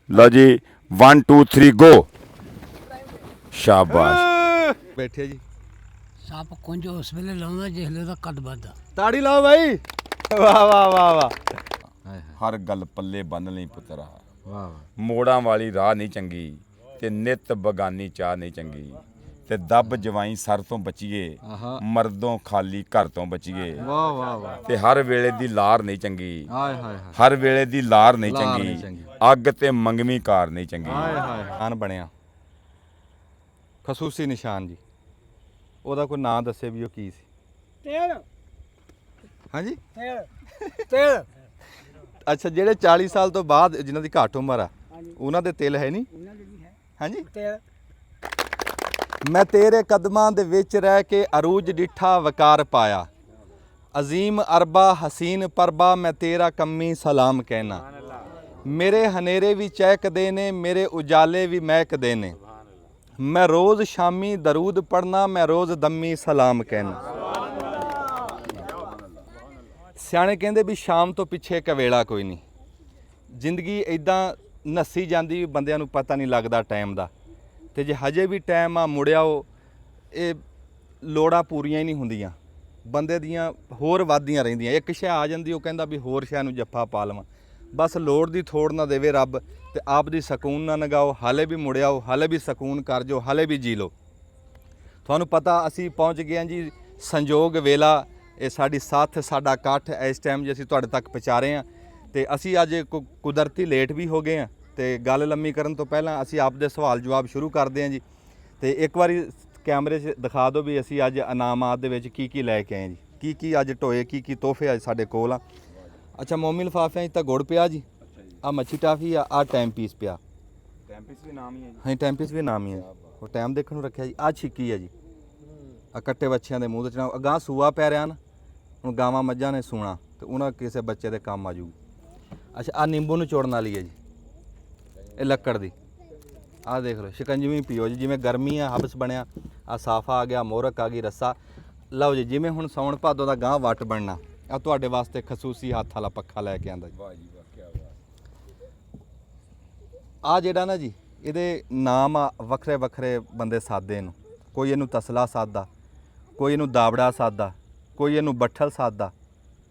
लो जी 1 2 3 गो। शाबाश। बैठे जी ਸੱਪ ਕੁੰਝ ਉਸ ਵੇਲੇ ਲਾਉਂਦਾ ਜਿਸ ਵੇਲੇ ਦਾ ਕੱਦ ਵੱਧਦਾ। ताड़ी लाओ भाई। वाह वाह वाह वाह हर गल पल्ले बन ਲਈ ਪੁੱਤਰਾ। वाह ਮੋੜਾਂ ਵਾਲੀ ਰਾਹ ਨਹੀਂ ਚੰਗੀ ਤੇ ਨਿਤ ਬਗਾਨੀ ਚਾਹ ਨਹੀਂ ਚੰਗੀ ਤੇ ਦੱਬ ਜਵਾਈ ਸਰ ਤੋਂ ਬਚੀਏ ਆਹਾ। ਮਰਦੋਂ ਖਾਲੀ ਘਰ ਤੋਂ ਬਚੀਏ वाह वाह वाह ਤੇ ਹਰ ਵੇਲੇ ਦੀ ਲਾਰ ਨਹੀਂ ਚੰਗੀ हाय हाय हाय ਹਰ ਵੇਲੇ ਦੀ ਲਾਰ ਨਹੀਂ ਲਾਰ ਚੰਗੀ ਨਹੀਂ ਚੰਗੀ। ਅੱਗ ਤੇ ਮੰਗਵੀਂ ਕਾਰ ਨਹੀਂ ਚੰਗੀ। हाय हाय निशान ਬਣਿਆ ਖਸੂਸੀ ਨਿਸ਼ਾਨ ਜੀ। ਉਹਦਾ ਕੋਈ ਨਾਂ ਦੱਸੇ ਵੀ ਉਹ ਕੀ ਸੀ। ਤੇਲ ਹਾਂਜੀ ਤੇਲ ਅੱਛਾ ਜਿਹੜੇ 40 ਸਾਲ ਤੋਂ ਬਾਅਦ ਜਿਨ੍ਹਾਂ ਦੀ ਘੱਟ ਉਮਰ ਆ ਉਹਨਾਂ ਦੇ ਤਿਲ ਹੈ ਨਹੀਂ। ਉਹਨਾਂ ਦੇ ਵੀ ਹੈ ਹਾਂਜੀ ਤੇਲ। ਮੈਂ ਤੇਰੇ ਕਦਮਾਂ ਦੇ ਵਿੱਚ ਰਹਿ ਕੇ ਅਰੂਜ ਡਿੱਠਾ ਵਕਾਰ ਪਾਇਆ ਅਜ਼ੀਮ ਅਰਬਾ ਹਸੀਨ ਪਰਬਾ ਮੈਂ ਤੇਰਾ ਕੰਮੀ ਸਲਾਮ ਕਹਿਣਾ ਮੇਰੇ ਹਨੇਰੇ ਵੀ ਚਹਿਕਦੇ ਨੇ ਮੇਰੇ ਉਜਾਲੇ ਵੀ ਮਹਿਕਦੇ ਨੇ ਮੈਂ ਰੋਜ਼ ਸ਼ਾਮੀ ਦਰੂਦ ਪੜਨਾ ਮੈਂ ਰੋਜ਼ ਦਮੀ ਸਲਾਮ ਕਹਿਣਾ। ਸਿਆਣੇ ਕਹਿੰਦੇ ਵੀ ਸ਼ਾਮ ਤੋਂ ਪਿੱਛੇ ਕਵੇਲਾ ਕੋਈ ਨਹੀਂ। ਜ਼ਿੰਦਗੀ ਇਦਾਂ ਨੱਸੀ ਜਾਂਦੀ ਵੀ ਬੰਦਿਆਂ ਨੂੰ ਪਤਾ ਨਹੀਂ ਲੱਗਦਾ ਟਾਈਮ ਦਾ ਤੇ ਜੇ ਹਜੇ ਵੀ ਟਾਈਮ ਆ ਮੁੜਿਆ ਉਹ ਇਹ ਲੋੜਾਂ ਪੂਰੀਆਂ ਹੀ ਨਹੀਂ ਹੁੰਦੀਆਂ ਬੰਦੇ ਦੀਆਂ ਹੋਰ ਵੱਧਦੀਆਂ ਰਹਿੰਦੀਆਂ। ਇੱਕ ਸ਼ੈ ਆ ਜਾਂਦੀ ਉਹ ਕਹਿੰਦਾ ਵੀ ਹੋਰ ਸ਼ੈ ਨੂੰ ਜੱਫਾ ਪਾ ਲਵਾਂ। ਬਸ ਲੋੜ ਦੀ ਥੋੜ ਨਾ ਦੇਵੇ ਰੱਬ ਤੇ ਆਪ ਦੀ ਸਕੂਨ ਨਾ ਨਗਾਓ। ਹਾਲੇ ਵੀ ਮੁੜਿਆਓ ਹਾਲੇ ਵੀ ਸਕੂਨ ਕਰ ਜੋ ਹਾਲੇ ਵੀ ਜੀ ਲਓ। ਤੁਹਾਨੂੰ ਪਤਾ ਅਸੀਂ ਪਹੁੰਚ ਗਏ ਹਾਂ ਜੀ ਸੰਜੋਗ ਵੇਲਾ। ਇਹ ਸਾਡੀ ਸਾਥ ਸਾਡਾ ਇਕੱਠ ਇਸ ਟਾਈਮ ਜੇ ਅਸੀਂ ਤੁਹਾਡੇ ਤੱਕ ਪਹੁੰਚਾ ਰਹੇ ਹਾਂ ਤੇ ਅਸੀਂ ਅੱਜ ਕੁਦਰਤੀ ਲੇਟ ਵੀ ਹੋ ਗਏ ਹਾਂ ਤੇ ਗੱਲ ਲੰਮੀ ਕਰਨ ਤੋਂ ਪਹਿਲਾਂ ਅਸੀਂ ਆਪ ਦੇ ਸਵਾਲ ਜਵਾਬ ਸ਼ੁਰੂ ਕਰਦੇ ਹਾਂ ਜੀ। ਤੇ ਇੱਕ ਵਾਰੀ ਕੈਮਰੇ 'ਚ ਦਿਖਾ ਦਿਓ ਵੀ ਅਸੀਂ ਅੱਜ ਇਨਾਮਾਤ ਦੇ ਵਿੱਚ ਕੀ ਲੈ ਕੇ ਆਏ ਜੀ। ਕੀ ਅੱਜ ਟੋਏ ਕੀ ਤੋਹਫੇ ਅੱਜ ਸਾਡੇ ਕੋਲ ਆ। ਅੱਛਾ ਮੋਮੀ ਲਿਫਾਫਿਆਂ 'ਚ ਤਾਂ ਗੁੜ ਪਿਆ ਜੀ। ਆ ਮੱਛੀ ਟਾਫੀ ਆ ਟਾਈਮ ਪੀਸ ਪਿਆ। ਟਾਈਮ ਪੀਸ ਵੀ ਨਾਮ ਹੀ ਹੈ ਜੀ। ਹਾਂ ਟਾਈਮ ਪੀਸ ਵੀ ਨਾਮ ਹੀ ਹੈ। ਉਹ ਟਾਈਮ ਦੇਖਣ ਨੂੰ ਰੱਖਿਆ ਜੀ। ਆ ਛਿੱਕੀ ਆ ਜੀ। ਆ ਕੱਟੇ ਬੱਚਿਆਂ ਦੇ ਮੂੰਹ ਤੇ ਚਣਾ ਅਗਾਂਹ ਸੂਆ ਪੈ ਰਿਹਾ ਨਾ ਹੁਣ ਗਾਵਾਂ ਮੱਝਾਂ ਨੇ ਸੂਣਾ ਤੇ ਉਹਨਾਂ ਕਿਸੇ ਬੱਚੇ ਦੇ ਕੰਮ ਆ ਜੂ। ਅੱਛਾ ਆ ਨਿੰਬੂ ਨੂੰ ਚੋੜਨ ਵਾਲੀ ਹੈ ਜੀ। ਇਹ ਲੱਕੜ ਦੀ ਆਹ ਦੇਖ ਲਓ ਸ਼ਿਕੰਜਵੀ ਪੀਓ ਜੀ। ਜਿਵੇਂ ਗਰਮੀ ਆ ਹਬਸ ਬਣਿਆ ਆ ਸਾਫਾ ਆ ਗਿਆ ਮੋਰਕ ਆ ਗਈ ਰੱਸਾ। ਲਓ ਜੀ ਜਿਵੇਂ ਹੁਣ ਸਾਉਣ ਭਾਦੋਂ ਦਾ ਗਾਂਹ ਵੱਟ ਬਣਨਾ ਆ ਤੁਹਾਡੇ ਵਾਸਤੇ ਖਸੂਸੀ ਹੱਥ ਵਾਲਾ ਪੱਖਾ ਲੈ ਕੇ ਆਂਦਾ ਜੀ। ਵਾਹ ਜੀ ਵਾਹ ਕੀ ਬਾਤ। ਆ ਜਿਹੜਾ ਨਾ ਜੀ ਇਹਦੇ ਨਾਮ ਆ ਵੱਖਰੇ ਵੱਖਰੇ ਬੰਦੇ ਸਾਦੇ ਇਹਨੂੰ। ਕੋਈ ਇਹਨੂੰ ਤਸਲਾ ਸਾਦਾ ਕੋਈ ਇਹਨੂੰ ਦਾਵੜਾ ਸਾਦਾ ਕੋਈ ਇਹਨੂੰ ਬੱਠਲ ਸਾਦਾ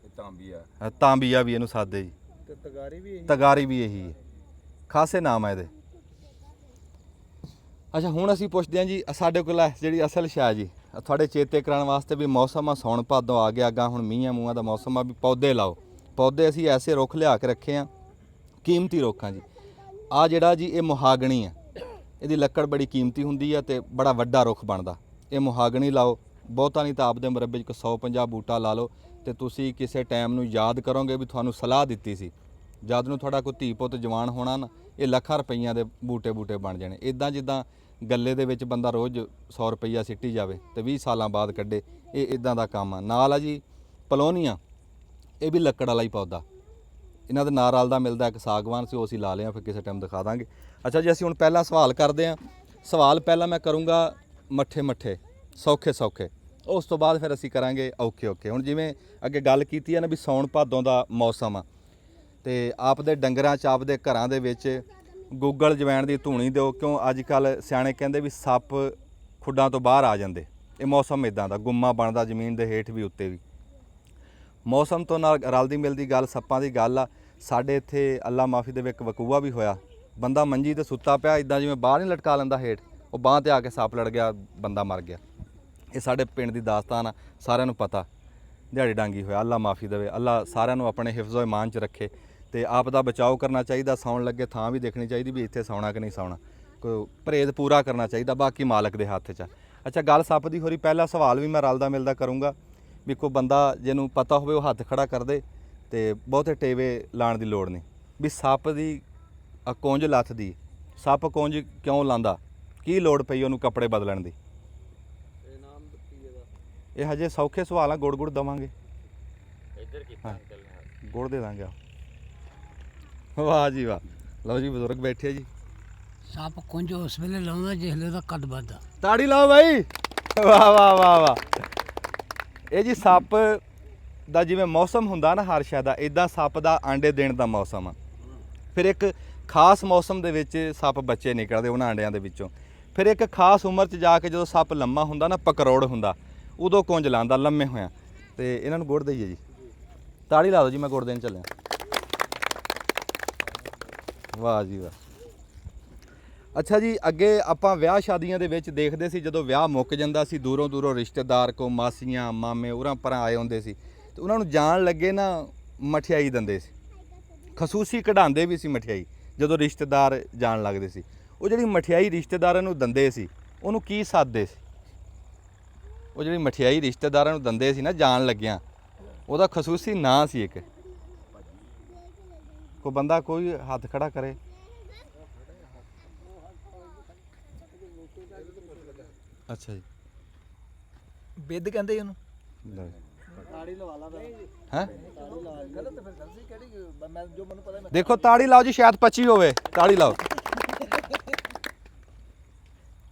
ਇਹ ਤਾਂਬੀਆ ਤਾਂਬੀਆ ਵੀ ਇਹਨੂੰ ਸਾਦੇ ਜੀ ਤੇ ਤਗਾਰੀ ਵੀ ਇਹੀ ਹੈ। ਖਾਸੇ ਨਾਮ ਆ ਇਹਦੇ। ਅੱਛਾ ਹੁਣ ਅਸੀਂ ਪੁੱਛਦੇ ਹਾਂ ਜੀ ਸਾਡੇ ਕੋਲ ਜਿਹੜੀ ਅਸਲ ਸ਼ੈ ਜੀ ਤੁਹਾਡੇ ਚੇਤੇ ਕਰਾਉਣ ਵਾਸਤੇ ਵੀ ਮੌਸਮ ਆ ਸਾਉਣ ਭਾਦੋਂ ਆ ਗਿਆ ਅੱਗਾ ਹੁਣ ਮੀਂਹਾਂ ਮੂੰਹਾਂ ਦਾ ਮੌਸਮ ਆ ਵੀ ਪੌਦੇ ਲਾਓ। ਪੌਦੇ ਅਸੀਂ ਐਸੇ ਰੁੱਖ ਲਿਆ ਕੇ ਰੱਖੇ ਆ ਕੀਮਤੀ ਰੁੱਖਾਂ ਜੀ। ਆ ਜਿਹੜਾ ਜੀ ਇਹ ਮੁਹਾਗਣੀ ਆ ਇਹਦੀ ਲੱਕੜ ਬੜੀ ਕੀਮਤੀ ਹੁੰਦੀ ਆ ਤੇ ਬੜਾ ਵੱਡਾ ਰੁੱਖ ਬਣਦਾ। ਇਹ ਮੁਹਾਗਣੀ ਲਾਓ ਬਹੁਤਾ ਨਹੀਂ ਤਾਂ ਆਪਦੇ ਮੁਰੱਬੇ 'ਚ 150 ਬੂਟਾ ਲਾ ਲਓ ਤੇ ਤੁਸੀਂ ਕਿਸੇ ਟਾਈਮ ਨੂੰ ਯਾਦ ਕਰੋਗੇ ਵੀ ਤੁਹਾਨੂੰ ਸਲਾਹ ਦਿੱਤੀ ਸੀ। ਜਦ ਨੂੰ ਤੁਹਾਡਾ ਕੋਈ ਧੀ ਪੁੱਤ ਜਵਾਨ ਹੋਣਾ ਨਾ ਇਹ ਲੱਖਾਂ ਰੁਪਈਆਂ ਦੇ ਬੂਟੇ ਬਣ ਜਾਣੇ। ਇਦਾਂ ਜਿੱਦਾਂ ਗੱਲੇ ਦੇ ਵਿੱਚ ਬੰਦਾ ਰੋਜ਼ 100 ਰੁਪਈਆ ਸਿੱਟੀ ਜਾਵੇ ਤੇ 20 ਸਾਲਾਂ ਬਾਅਦ ਕੱਢੇ ਇਹ ਇਦਾਂ ਦਾ ਕੰਮ ਆ। ਨਾਲ ਆ ਜੀ ਪਲੋਨੀਆ ਇਹ ਵੀ ਲੱਕੜ ਵਾਲਾ ਹੀ ਪੌਦਾ। ਇਹਨਾਂ ਦੇ ਨਾਲ ਰਲਦਾ ਮਿਲਦਾ ਇੱਕ ਸਾਗਵਾਨ ਸੀ ਉਹ ਅਸੀਂ ਲਾ ਲਿਆ ਫਿਰ ਕਿਸੇ ਟਾਈਮ ਦਿਖਾ ਦਾਂਗੇ। ਅੱਛਾ ਜੀ ਅਸੀਂ ਹੁਣ ਪਹਿਲਾਂ ਸਵਾਲ ਕਰਦੇ ਹਾਂ। ਸਵਾਲ ਪਹਿਲਾਂ ਮੈਂ ਕਰੂੰਗਾ ਮੱਠੇ ਸੌਖੇ ਉਸ ਤੋਂ ਬਾਅਦ ਫਿਰ ਅਸੀਂ ਕਰਾਂਗੇ ਔਖੇ। ਹੁਣ ਜਿਵੇਂ ਅੱਗੇ ਗੱਲ ਕੀਤੀ ਹੈ ਨਾ ਵੀ ਸਾਉਣ ਭਾਦੋਂ ਦਾ ਮੌਸਮ ਆ ਤੇ ਆਪਦੇ ਡੰਗਰਾਂ 'ਚ ਆਪਦੇ ਘਰਾਂ ਦੇ ਵਿੱਚ ਗੂਗਲ ਜਵੈਣ ਦੀ ਧੂਣੀ ਦਿਓ ਕਿਉਂ ਅੱਜ ਕੱਲ੍ਹ ਸਿਆਣੇ ਕਹਿੰਦੇ ਵੀ ਸੱਪ ਖੁੱਡਾਂ ਤੋਂ ਬਾਹਰ ਆ ਜਾਂਦੇ। ਇਹ ਮੌਸਮ ਇਦਾਂ ਦਾ ਗੁੰਮਾ ਬਣਦਾ ਜ਼ਮੀਨ ਦੇ ਹੇਠ ਵੀ ਉੱਤੇ ਵੀ। ਮੌਸਮ ਤੋਂ ਨਾਲ ਰਲਦੀ ਮਿਲਦੀ ਗੱਲ ਸੱਪਾਂ ਦੀ ਗੱਲ ਆ। ਸਾਡੇ ਇੱਥੇ ਅੱਲਾ ਮਾਫੀ ਦੇ ਵਿੱਚ ਵਕੂਆ ਵੀ ਹੋਇਆ। ਬੰਦਾ ਮੰਜੀ ਤੇ ਸੁੱਤਾ ਪਿਆ ਇਦਾਂ ਜਿਵੇਂ ਬਾਹਰ ਨਹੀਂ ਲਟਕਾ ਲੈਂਦਾ ਹੇਠ ਉਹ ਬਾਂਹ ਤੇ ਆ ਕੇ ਸੱਪ ਲੜ ਗਿਆ ਬੰਦਾ ਮਰ ਗਿਆ। ਇਹ ਸਾਡੇ ਪਿੰਡ ਦੀ ਦਾਸਤਾਨ ਆ ਸਾਰਿਆਂ ਨੂੰ ਪਤਾ। ਦਿਹਾੜੀ ਡਾਂਗੀ ਹੋਇਆ ਅੱਲਾ ਮਾਫੀ ਦੇਵੇ। ਅੱਲਾ ਸਾਰਿਆਂ ਨੂੰ ਆਪਣੇ ਹਿਫਜ਼ੋ ਇਮਾਨ 'ਚ ਰੱਖੇ ਤੇ ਆਪ ਦਾ ਬਚਾਓ ਕਰਨਾ ਚਾਹੀਦਾ। ਸੌਣ ਲੱਗੇ ਥਾਂ ਵੀ ਦੇਖਣੀ ਚਾਹੀਦੀ ਵੀ ਇੱਥੇ ਸੌਣਾ ਕਿ ਨਹੀਂ ਸੌਣਾ। ਕੋਈ ਪਰਹੇਜ਼ ਪੂਰਾ ਕਰਨਾ ਚਾਹੀਦਾ ਬਾਕੀ ਮਾਲਕ ਦੇ ਹੱਥ 'ਚ ਆ। ਅੱਛਾ ਗੱਲ ਸੱਪ ਦੀ ਹੋ ਰਹੀ ਪਹਿਲਾ ਸਵਾਲ ਵੀ ਮੈਂ ਰਲਦਾ ਮਿਲਦਾ ਕਰੂੰਗਾ ਵੀ ਕੋਈ ਬੰਦਾ ਜਿਹਨੂੰ ਪਤਾ ਹੋਵੇ ਉਹ ਹੱਥ ਖੜਾ ਕਰ ਦੇ ਤੇ ਬਹੁਤੇ ਟੇਵੇ ਲਾਉਣ ਦੀ ਲੋੜ ਨਹੀਂ। ਵੀ ਸੱਪ ਦੀ ਕੁੰਝ ਲੱਥਦੀ ਸੱਪ ਕੁੰਝ ਕਿਉਂ ਲਾਂਦਾ ਕੀ ਲੋੜ ਪਈ ਉਹਨੂੰ ਕੱਪੜੇ ਬਦਲਣ ਦੀ। ਇਹ ਹਜੇ ਸੌਖੇ ਸਵਾਲ ਆ ਗੁੜ ਦਵਾਂਗੇ ਹਾਂ ਗੁੜ ਦੇ ਦਾਂਗੇ। ਵਾਹ ਜੀ ਵਾਹ। ਲਓ ਜੀ ਬਜ਼ੁਰਗ ਬੈਠੇ ਜੀ। ਸੱਪ ਕੁੰਝ ਉਸ ਵੇਲੇ ਲਾਉਂਦਾ ਜਿਸ ਵੇਲੇ ਦਾ ਕੱਦ ਵੱਧਦਾ। ਤਾੜੀ ਲਾਓ ਭਾਈ। ਵਾਹ ਵਾਹ ਵਾਹ ਵਾਹ। ਇਹ ਜੀ ਸੱਪ ਦਾ ਜਿਵੇਂ ਮੌਸਮ ਹੁੰਦਾ ਨਾ ਹਰ ਸ਼ੈ ਦਾ ਇਦਾਂ ਸੱਪ ਦਾ ਆਂਡੇ ਦੇਣ ਦਾ ਮੌਸਮ ਆ। ਫਿਰ ਇੱਕ ਖਾਸ ਮੌਸਮ ਦੇ ਵਿੱਚ ਸੱਪ ਬੱਚੇ ਨਿਕਲਦੇ ਉਹਨਾਂ ਆਂਡਿਆਂ ਦੇ ਵਿੱਚੋਂ। ਫਿਰ ਇੱਕ ਖਾਸ ਉਮਰ 'ਚ ਜਾ ਕੇ ਜਦੋਂ ਸੱਪ ਲੰਮਾ ਹੁੰਦਾ ਨਾ, ਪਕਰੋੜ ਹੁੰਦਾ, ਉਦੋਂ ਕੁੰਜ ਲਾਉਂਦਾ ਲੰਮੇ ਹੋਇਆ। ਤੇ ਇਹਨਾਂ ਨੂੰ ਗੁੜ ਦਈਏ ਜੀ, ਤਾੜੀ ਲਾ ਦਿਓ ਜੀ, ਮੈਂ ਗੁੜ ਦੇਣ ਚੱਲਿਆ। ਵਾਹ ਜੀ ਵਾਹ। ਅੱਛਾ ਜੀ, ਅੱਗੇ ਆਪਾਂ ਵਿਆਹ ਸ਼ਾਦੀਆਂ ਦੇ ਵਿੱਚ ਦੇਖਦੇ ਸੀ ਜਦੋਂ ਵਿਆਹ ਮੁੱਕ ਜਾਂਦਾ ਸੀ, ਦੂਰੋਂ ਦੂਰੋਂ ਰਿਸ਼ਤੇਦਾਰ ਕੋ ਮਾਸੀਆਂ ਮਾਮੇ ਉਰਾਂ ਪਰਾਂ ਆਏ ਹੁੰਦੇ ਸੀ ਤੇ ਉਹਨਾਂ ਨੂੰ ਜਾਣ ਲੱਗੇ ਨਾ ਮਠਿਆਈ ਦਿੰਦੇ ਸੀ, ਖਸੂਸੀ ਕਢਾਉਂਦੇ ਵੀ ਸੀ ਮਠਿਆਈ ਜਦੋਂ ਰਿਸ਼ਤੇਦਾਰ ਜਾਣ ਲੱਗਦੇ ਸੀ। ਉਹ ਜਿਹੜੀ ਮਠਿਆਈ ਰਿਸ਼ਤੇਦਾਰਾਂ ਨੂੰ ਦਿੰਦੇ ਸੀ ਉਹਨੂੰ ਕੀ ਸੱਦਦੇ ਸੀ? ਉਹ ਜਿਹੜੀ ਮਠਿਆਈ ਰਿਸ਼ਤੇਦਾਰਾਂ ਨੂੰ ਦਿੰਦੇ ਸੀ ਨਾ ਜਾਣ ਲੱਗਿਆਂ, ਉਹਦਾ ਖਸੂਸੀ ਨਾਂ ਸੀ ਇੱਕ। ਕੋਈ ਬੰਦਾ ਕੋਈ ਹੱਥ ਖੜਾ ਕਰੇ। ਅੱਛਾ ਜੀ, ਬਿੱਦ ਕਹਿੰਦੇ ਉਹਨੂੰ। ਹੈਂ? ਗਲਤ ਫਿਰ ਦੱਸੀ ਕਿਹੜੀ ਮੈਂ ਜੋ ਮੈਨੂੰ ਪਤਾ ਦੇਖੋ ਤਾੜੀ ਲਾਓ ਜੀ, ਸ਼ਾਇਦ 25 ਹੋਵੇ, ਤਾੜੀ ਲਾਓ।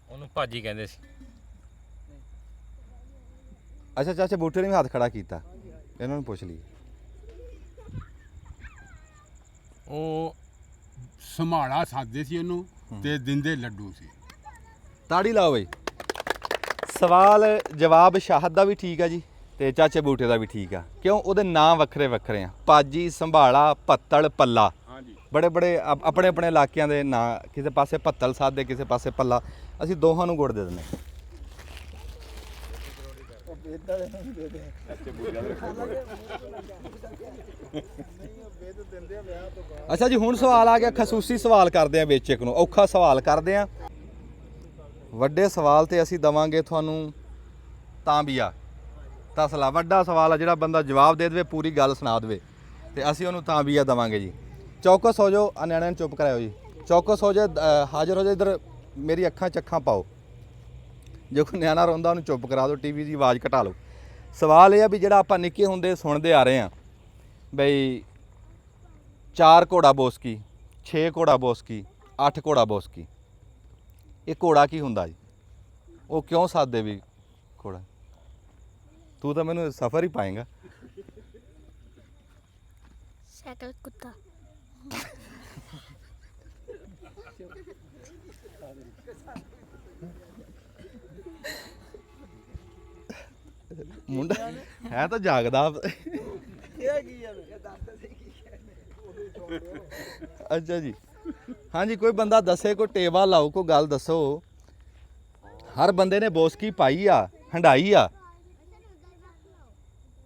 ਉਹਨੂੰ ਭਾਜੀ ਕਹਿੰਦੇ ਸੀ। ਅੱਛਾ ਚਾਚਾ ਬੂਟੇ ਨੇ ਵੀ ਹੱਥ ਖੜਾ ਕੀਤਾ, ਇਹਨਾਂ ਨੂੰ ਪੁੱਛ ਲਈਏ। ਉਹ ਸੰਭਾਲਾ ਸਾਦੇ ਸੀ ਉਹਨੂੰ ਤੇ ਦਿੰਦੇ ਲੱਡੂ ਸੀ। ਤਾੜੀ ਲਾਓ ਬਈ। ਸਵਾਲ ਜਵਾਬ ਸ਼ਾਹਦ ਦਾ ਵੀ ਠੀਕ ਆ ਜੀ ਤੇ ਚਾਚੇ ਬੂਟੇ ਦਾ ਵੀ ਠੀਕ ਆ। ਕਿਉਂ? ਉਹਦੇ ਨਾਂ ਵੱਖਰੇ ਵੱਖਰੇ ਆ, ਭਾਜੀ, ਸੰਭਾਲਾ, ਪੱਤਲ, ਪੱਲਾ। ਹਾਂਜੀ, ਬੜੇ ਬੜੇ ਆਪਣੇ ਆਪਣੇ ਇਲਾਕਿਆਂ ਦੇ ਨਾਂ, ਕਿਸੇ ਪਾਸੇ ਪੱਤਲ ਸਾਦੇ, ਕਿਸੇ ਪਾਸੇ ਪੱਲਾ। ਅਸੀਂ ਦੋਹਾਂ ਨੂੰ ਗੁੜ ਦੇ ਦਿੰਦੇ। ਅੱਛਾ ਜੀ, ਹੁਣ ਸਵਾਲ ਆ ਗਿਆ ਖਸੂਸੀ ਸਵਾਲ ਕਰਦੇ ਆ ਵਿੱਚ ਇੱਕ ਨੂੰ, ਔਖਾ ਸਵਾਲ ਕਰਦੇ ਆ। ਵੱਡੇ ਸਵਾਲ ਤੇ ਅਸੀਂ ਦਵਾਂਗੇ ਤੁਹਾਨੂੰ ਤਾਂਬੀਆ, ਤਸਲਾ। ਵੱਡਾ ਸਵਾਲ ਆ, ਜਿਹੜਾ ਬੰਦਾ ਜਵਾਬ ਦੇ ਦੇਵੇ, ਪੂਰੀ ਗੱਲ ਸੁਣਾ ਦੇਵੇ, ਤੇ ਅਸੀਂ ਉਹਨੂੰ ਤਾਂਬੀਆ ਦਵਾਂਗੇ ਜੀ। ਚੌਕਸ ਹੋ ਜਾਓ, ਆ ਨਿਆਣਿਆਂ ਨੂੰ ਚੁੱਪ ਕਰਾਇਓ ਜੀ, ਚੌਕਸ ਹੋ ਜਾਏ, ਹਾਜ਼ਰ ਹੋ ਜਾਏ। ਇੱਧਰ ਮੇਰੀ ਅੱਖਾਂ 'ਚ ਅੱਖਾਂ ਪਾਓ। ਜੇ ਕੋਈ ਨਿਆਣਾ ਰੋਂਦਾ ਉਹਨੂੰ ਚੁੱਪ ਕਰਾ ਦਿਓ, ਟੀਵੀ ਦੀ ਆਵਾਜ਼ ਘਟਾ ਲਓ। ਸਵਾਲ ਇਹ ਆ ਵੀ ਜਿਹੜਾ ਆਪਾਂ ਨਿੱਕੇ ਹੁੰਦੇ ਸੁਣਦੇ ਆ ਰਹੇ ਹਾਂ ਬਈ 4 ਘੋੜਾ ਬੋਸਕੀ, 6 ਘੋੜਾ ਬੋਸਕੀ, 8 ਘੋੜਾ ਬੋਸਕੀ, ਇਹ ਘੋੜਾ ਕੀ ਹੁੰਦਾ ਜੀ? ਉਹ ਕਿਉਂ ਸਾਦੇ ਵੀ ਘੋੜਾ? ਤੂੰ ਤਾਂ ਮੈਨੂੰ ਸਫ਼ਰ ਹੀ ਪਾਏਗਾ। ਸਾਈਕਲ ਕੁੱਤਾ ਮੁੰਡਾ ਹੈ ਤਾਂ ਜਾਗਦਾ। ਅੱਛਾ ਜੀ, ਹਾਂਜੀ, ਕੋਈ ਬੰਦਾ ਦੱਸੇ, ਕੋਈ ਟੇਵਾ ਲਾਓ, ਕੋਈ ਗੱਲ ਦੱਸੋ। ਹਰ ਬੰਦੇ ਨੇ ਬੋਸਕੀ ਪਾਈ ਆ, ਹੰਡਾਈ ਆ,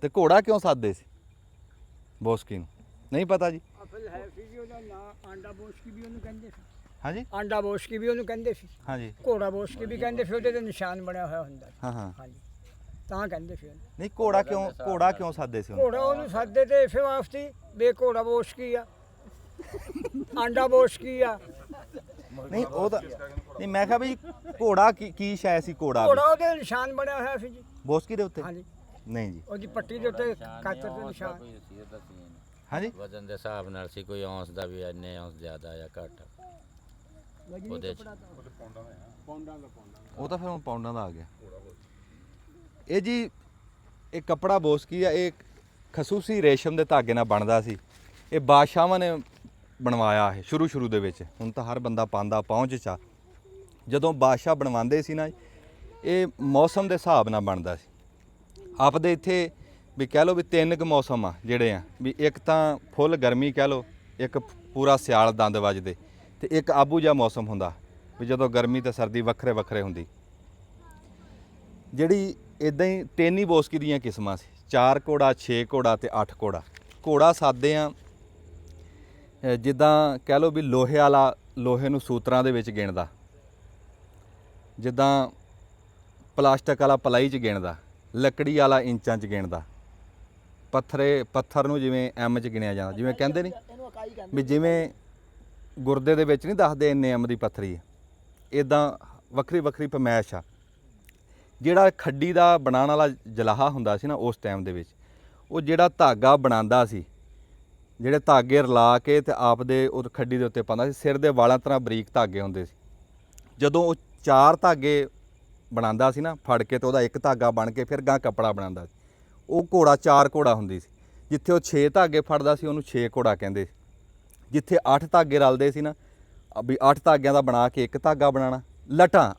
ਤੇ ਘੋੜਾ ਕਿਉਂ ਸਾਦੇ ਸੀ ਬੋਸਕੀ ਨੂੰ? ਨਹੀਂ ਪਤਾ ਜੀ। ਆਂਡਾ ਬੋਸ਼ਕੀ ਵੀ ਉਹਨੂੰ ਕਹਿੰਦੇ ਸੀ। ਹਾਂਜੀ ਆਂਡਾ ਬੋਸ਼ਕੀ ਵੀ ਉਹਨੂੰ ਕਹਿੰਦੇ ਸੀ। ਹਾਂਜੀ, ਘੋੜਾ ਬੋਸ਼ਕੀ ਵੀ ਕਹਿੰਦੇ ਸੀ, ਉਹਦੇ ਤੇ ਨਿਸ਼ਾਨ ਬਣਿਆ ਹੋਇਆ ਹੁੰਦਾ ਸੀ। ਹਾਂ ਹਾਂ। ਹਾਂਜੀ, ਤਾਂ ਕਹਿੰਦੇ ਸੀ ਉਹਨੂੰ। ਨਹੀਂ, ਘੋੜਾ ਕਿਉਂ ਸਾਦੇ ਸੀ ਉਹਨੂੰ? ਘੋੜਾ ਉਹਨੂੰ ਸਾਦੇ ਤੇ ਇਸੇ ਵਾਸਤੇ ਬੇ ਘੋੜਾ ਬੋਸ਼ਕੀ ਆ, ਆਂਡਾ ਬੋਸ਼ਕੀ ਆ। ਨਹੀਂ ਉਹ ਤਾਂ ਨਹੀਂ, ਮੈਂ ਕਿਹਾ ਵੀ ਘੋੜਾ ਕੀ ਸ਼ੈ ਸੀ? ਘੋੜਾ ਘੋੜਾ ਉਹਦੇ ਨਿਸ਼ਾਨ ਬਣਿਆ ਹੋਇਆ ਸੀ ਜੀ। ਬੋਸਕੀ ਦੇ ਉੱਤੇ? ਹਾਂਜੀ, ਨਹੀਂ ਜੀ। ਉਹਦੀ ਪੱਟੀ ਦੇ ਉੱਤੇ ਕਾਤਰ ਦੇ ਨਿਸ਼ਾਨ। ਹਾਂਜੀ, ਵਜ਼ਨ ਦੇ ਹਿਸਾਬ ਨਾਲ ਸੀ, ਕੋਈ ਔਂਸ ਦਾ ਵੀ ਇੰਨੇ ਔਂਸ ਜ਼ਿਆਦਾ ਜਾਂ ਘੱਟ ਉਹਦੇ ਚ। ਉਹ ਤਾਂ ਫਿਰ ਹੁਣ ਪੌਂਡਾਂ ਦਾ ਆ ਗਿਆ। ਇਹ ਜੀ ਇਹ ਕੱਪੜਾ ਬੋਸਕੀ ਆ, ਇਹ ਖਸੂਸੀ ਰੇਸ਼ਮ ਦੇ ਧਾਗੇ ਨਾਲ ਬਣਦਾ ਸੀ। ਇਹ ਬਾਦਸ਼ਾਹਾਂ ਨੇ ਬਣਵਾਇਆ ਇਹ ਸ਼ੁਰੂ ਦੇ ਵਿੱਚ। ਹੁਣ ਤਾਂ ਹਰ ਬੰਦਾ ਪਾਉਂਦਾ, ਪਹੁੰਚ 'ਚ ਆ। ਜਦੋਂ ਬਾਦਸ਼ਾਹ ਬਣਵਾਉਂਦੇ ਸੀ ਨਾ, ਇਹ ਮੌਸਮ ਦੇ ਹਿਸਾਬ ਨਾਲ ਬਣਦਾ ਸੀ। ਆਪਦੇ ਇੱਥੇ ਵੀ ਕਹਿ ਲਓ ਵੀ 3 ਕੁ ਮੌਸਮ ਆ ਜਿਹੜੇ ਆ, ਵੀ ਇੱਕ ਤਾਂ ਫੁੱਲ ਗਰਮੀ ਕਹਿ ਲਓ, ਇੱਕ ਪੂਰਾ ਸਿਆਲ ਦੰਦ ਵੱਜਦੇ, ਤੇ ਇੱਕ ਆਬੂ ਜਿਹਾ ਮੌਸਮ ਹੁੰਦਾ ਵੀ ਜਦੋਂ ਗਰਮੀ ਤੇ ਸਰਦੀ ਵੱਖਰੇ ਵੱਖਰੇ ਹੁੰਦੀ। ਜਿਹੜੀ ਇਦਾਂ ਹੀ 3 ਹੀ ਬੋਸਕੀ ਦੀਆਂ ਕਿਸਮਾਂ ਸੀ, 4 ਘੋੜਾ, 6 ਘੋੜਾ ਤੇ 8 ਘੋੜਾ। ਘੋੜਾ ਸਾਦੇ ਆ ਜਿੱਦਾਂ ਕਹਿ ਲਓ ਵੀ ਲੋਹੇ ਵਾਲਾ ਲੋਹੇ ਨੂੰ ਸੂਤਰਾਂ ਦੇ ਵਿੱਚ ਗਿਣਦਾ, ਜਿੱਦਾਂ ਪਲਾਸਟਿਕ ਵਾਲਾ ਪਲਾਈ 'ਚ ਗਿਣਦਾ, ਲੱਕੜੀ ਵਾਲਾ ਇੰਚਾਂ 'ਚ ਗਿਣਦਾ, ਪੱਥਰ ਨੂੰ ਜਿਵੇਂ ਐਮ 'ਚ ਗਿਣਿਆ ਜਾਂਦਾ। ਜਿਵੇਂ ਕਹਿੰਦੇ ਨਹੀਂ ਵੀ ਜਿਵੇਂ ਗੁਰਦੇ ਦੇ ਵਿੱਚ ਨਹੀਂ ਦੱਸਦੇ ਇੰਨੇ ਐਮ ਦੀ ਪੱਥਰੀ, ਇੱਦਾਂ ਵੱਖਰੀ ਵੱਖਰੀ ਪਮੈਸ਼ ਆ। ਜਿਹੜਾ ਖੱਡੀ ਦਾ ਬਣਾਉਣ ਵਾਲਾ ਜਲਾਹਾ ਹੁੰਦਾ ਸੀ ਨਾ ਉਸ ਟਾਈਮ ਦੇ ਵਿੱਚ, ਉਹ ਜਿਹੜਾ ਧਾਗਾ ਬਣਾਉਂਦਾ ਸੀ, ਜਿਹੜੇ ਧਾਗੇ ਰਲਾ ਕੇ ਤੇ ਆਪਦੇ ਉਹ ਖੱਡੀ ਦੇ ਉੱਤੇ ਪਾਉਂਦਾ ਸੀ। ਸਿਰ ਦੇ ਵਾਲਾਂ ਤਰ੍ਹਾਂ ਬਰੀਕ ਧਾਗੇ ਹੁੰਦੇ ਸੀ। ਜਦੋਂ ਉਹ 4 ਧਾਗੇ ਬਣਾਉਂਦਾ ਸੀ ਨਾ ਫੜ ਕੇ, ਤੇ ਉਹਦਾ ਇੱਕ ਧਾਗਾ ਬਣ ਕੇ ਫਿਰ ਗਾਂ ਕੱਪੜਾ ਬਣਾਉਂਦਾ ਸੀ। ਉਹ ਘੋੜਾ 4 ਘੋੜਾ ਹੁੰਦੀ ਸੀ। ਜਿੱਥੇ ਉਹ 6 ਧਾਗੇ ਫੜਦਾ ਸੀ ਉਹਨੂੰ 6 ਘੋੜਾ ਕਹਿੰਦੇ ਸੀ। ਜਿੱਥੇ 8 ਧਾਗੇ ਰਲਦੇ ਸੀ ਨਾ, ਵੀ 8 ਧਾਗਿਆਂ ਦਾ ਬਣਾ ਕੇ ਇੱਕ ਧਾਗਾ ਬਣਾਉਣਾ, ਲਟਾਂ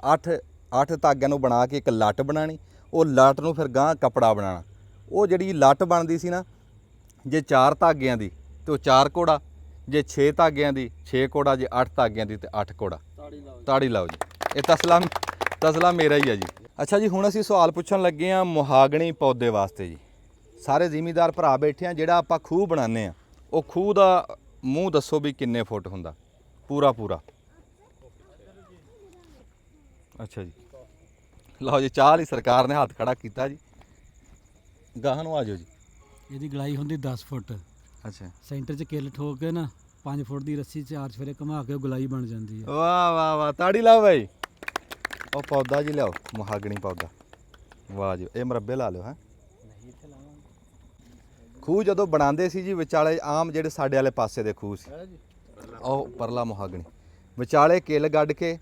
8 ਧਾਗਿਆਂ ਨੂੰ ਬਣਾ ਕੇ ਇੱਕ ਲੱਟ ਬਣਾਣੀ, ਉਹ ਲੱਟ ਨੂੰ ਫਿਰ ਗਾਂਹ ਕੱਪੜਾ ਬਣਾਉਣਾ। ਉਹ ਜਿਹੜੀ ਲੱਟ ਬਣਦੀ ਸੀ ਨਾ, ਜੇ 4 ਧਾਗਿਆਂ ਦੀ ਤੇ ਉਹ 4 ਘੋੜਾ, ਜੇ 6 ਧਾਗਿਆਂ ਦੀ 6 ਘੋੜਾ, ਜੇ 8 ਧਾਗਿਆਂ ਦੀ ਤੇ 8 ਘੋੜਾ। ਤਾੜੀ ਲਾਓ ਜੀ। ਇਹ ਤਸਲਾ ਮੇਰਾ ਹੀ ਆ ਜੀ। ਅੱਛਾ ਜੀ, ਹੁਣ ਅਸੀਂ ਸਵਾਲ ਪੁੱਛਣ ਲੱਗੇ ਆ ਮੁਹਾਗਣੀ ਪੌਦੇ ਵਾਸਤੇ ਜੀ। ਸਾਰੇ ਜ਼ਿਮੀਂਦਾਰ ਭਰਾ ਬੈਠੇ ਆ। ਜਿਹੜਾ ਆਪਾਂ ਖੂਹ ਬਣਾਉਂਦੇ ਆ, ਉਹ ਖੂਹ ਦਾ ਮੂੰਹ ਦੱਸੋ ਵੀ ਕਿੰਨੇ ਫੁੱਟ ਹੁੰਦਾ ਪੂਰਾ? ਅੱਛਾ ਜੀ, ਲਓ ਜੀ, ਚਾਹ ਲਈ ਸਰਕਾਰ ਨੇ ਹੱਥ ਖੜਾ ਕੀਤਾ ਜੀ। ਗਾਹਾਂ ਨੂੰ ਆ ਜਾਓ ਜੀ। ਇਹਦੀ ਗਲਾਈ ਹੁੰਦੀ 10 ਫੁੱਟ। ਅੱਛਾ, ਸੈਂਟਰ 'ਚ ਕਿੱਲ ਠੋਕ ਕੇ ਨਾ 5 ਫੁੱਟ ਦੀ ਰੱਸੀ 4 ਚਫੇਰੇ ਘੁਮਾ ਕੇ ਉਹ ਗਲਾਈ ਬਣ ਜਾਂਦੀ ਹੈ। ਵਾਹ ਵਾਹ ਵਾਹ, ਤਾੜੀ ਲਾਓ ਬਾਈ। ਉਹ ਪੌਦਾ ਜੀ ਲਿਆਓ, ਮੁਹਾਗਣੀ ਪੌਦਾ। ਵਾਹ ਜੀ, ਇਹ ਮੁਰੱਬੇ ਲਾ ਲਿਓ। ਹੈ ਖੂਹ ਜਦੋਂ ਬਣਾਉਂਦੇ ਸੀ ਜੀ, ਵਿਚਾਲੇ ਆਮ ਜਿਹੜੇ ਸਾਡੇ ਵਾਲੇ ਪਾਸੇ ਦੇ ਖੂਹ ਸੀ, ਉਹ ਪਰਲਾ ਮੁਹਾਗਣੀ, ਵਿਚਾਲੇ ਕਿੱਲ ਗੱਡ ਕੇ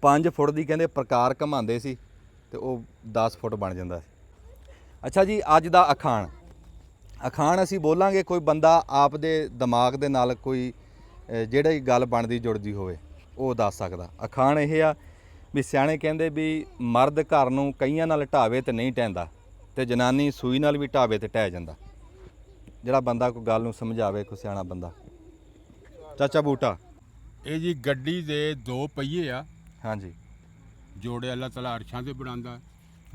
5 ਫੁੱਟ ਦੀ ਕਹਿੰਦੇ ਪ੍ਰਕਾਰ ਘਮਾਉਂਦੇ ਸੀ ਤੇ ਉਹ 10 ਫੁੱਟ ਬਣ ਜਾਂਦਾ ਸੀ। ਅੱਛਾ ਜੀ, ਅੱਜ ਦਾ ਅਖਾਣ ਅਸੀਂ ਬੋਲਾਂਗੇ। ਕੋਈ ਬੰਦਾ ਆਪ ਦੇ ਦਿਮਾਗ ਦੇ ਨਾਲ ਕੋਈ ਜਿਹੜੀ ਗੱਲ ਬਣਦੀ ਜੁੜਦੀ ਹੋਵੇ ਉਹ ਦੱਸ ਸਕਦਾ। ਅਖਾਣ ਇਹ ਆ ਵੀ ਸਿਆਣੇ ਕਹਿੰਦੇ ਵੀ ਮਰਦ ਘਰ ਨੂੰ ਕਈਆਂ ਨਾਲ ਢਾਵੇ ਤੇ ਨਹੀਂ ਢਹਿੰਦਾ, ਤੇ ਜਨਾਨੀ ਸੂਈ ਨਾਲ ਵੀ ਢਾਵੇ ਤੇ ਢਹਿ ਜਾਂਦਾ। ਜਿਹੜਾ ਬੰਦਾ ਕੋਈ ਗੱਲ ਨੂੰ ਸਮਝਾਵੇ, ਕੋਈ ਸਿਆਣਾ ਬੰਦਾ। ਚਾਚਾ ਬੂਟਾ। ਇਹ ਜੀ ਗੱਡੀ ਦੇ 2 ਪਹੀਏ ਆ, ਹਾਂਜੀ, ਜੋੜੇ ਅੱਲਾਹ ਤਾਲਾ ਅਰਸ਼ਾਂ ਤੇ ਬਣਾਉਂਦਾ।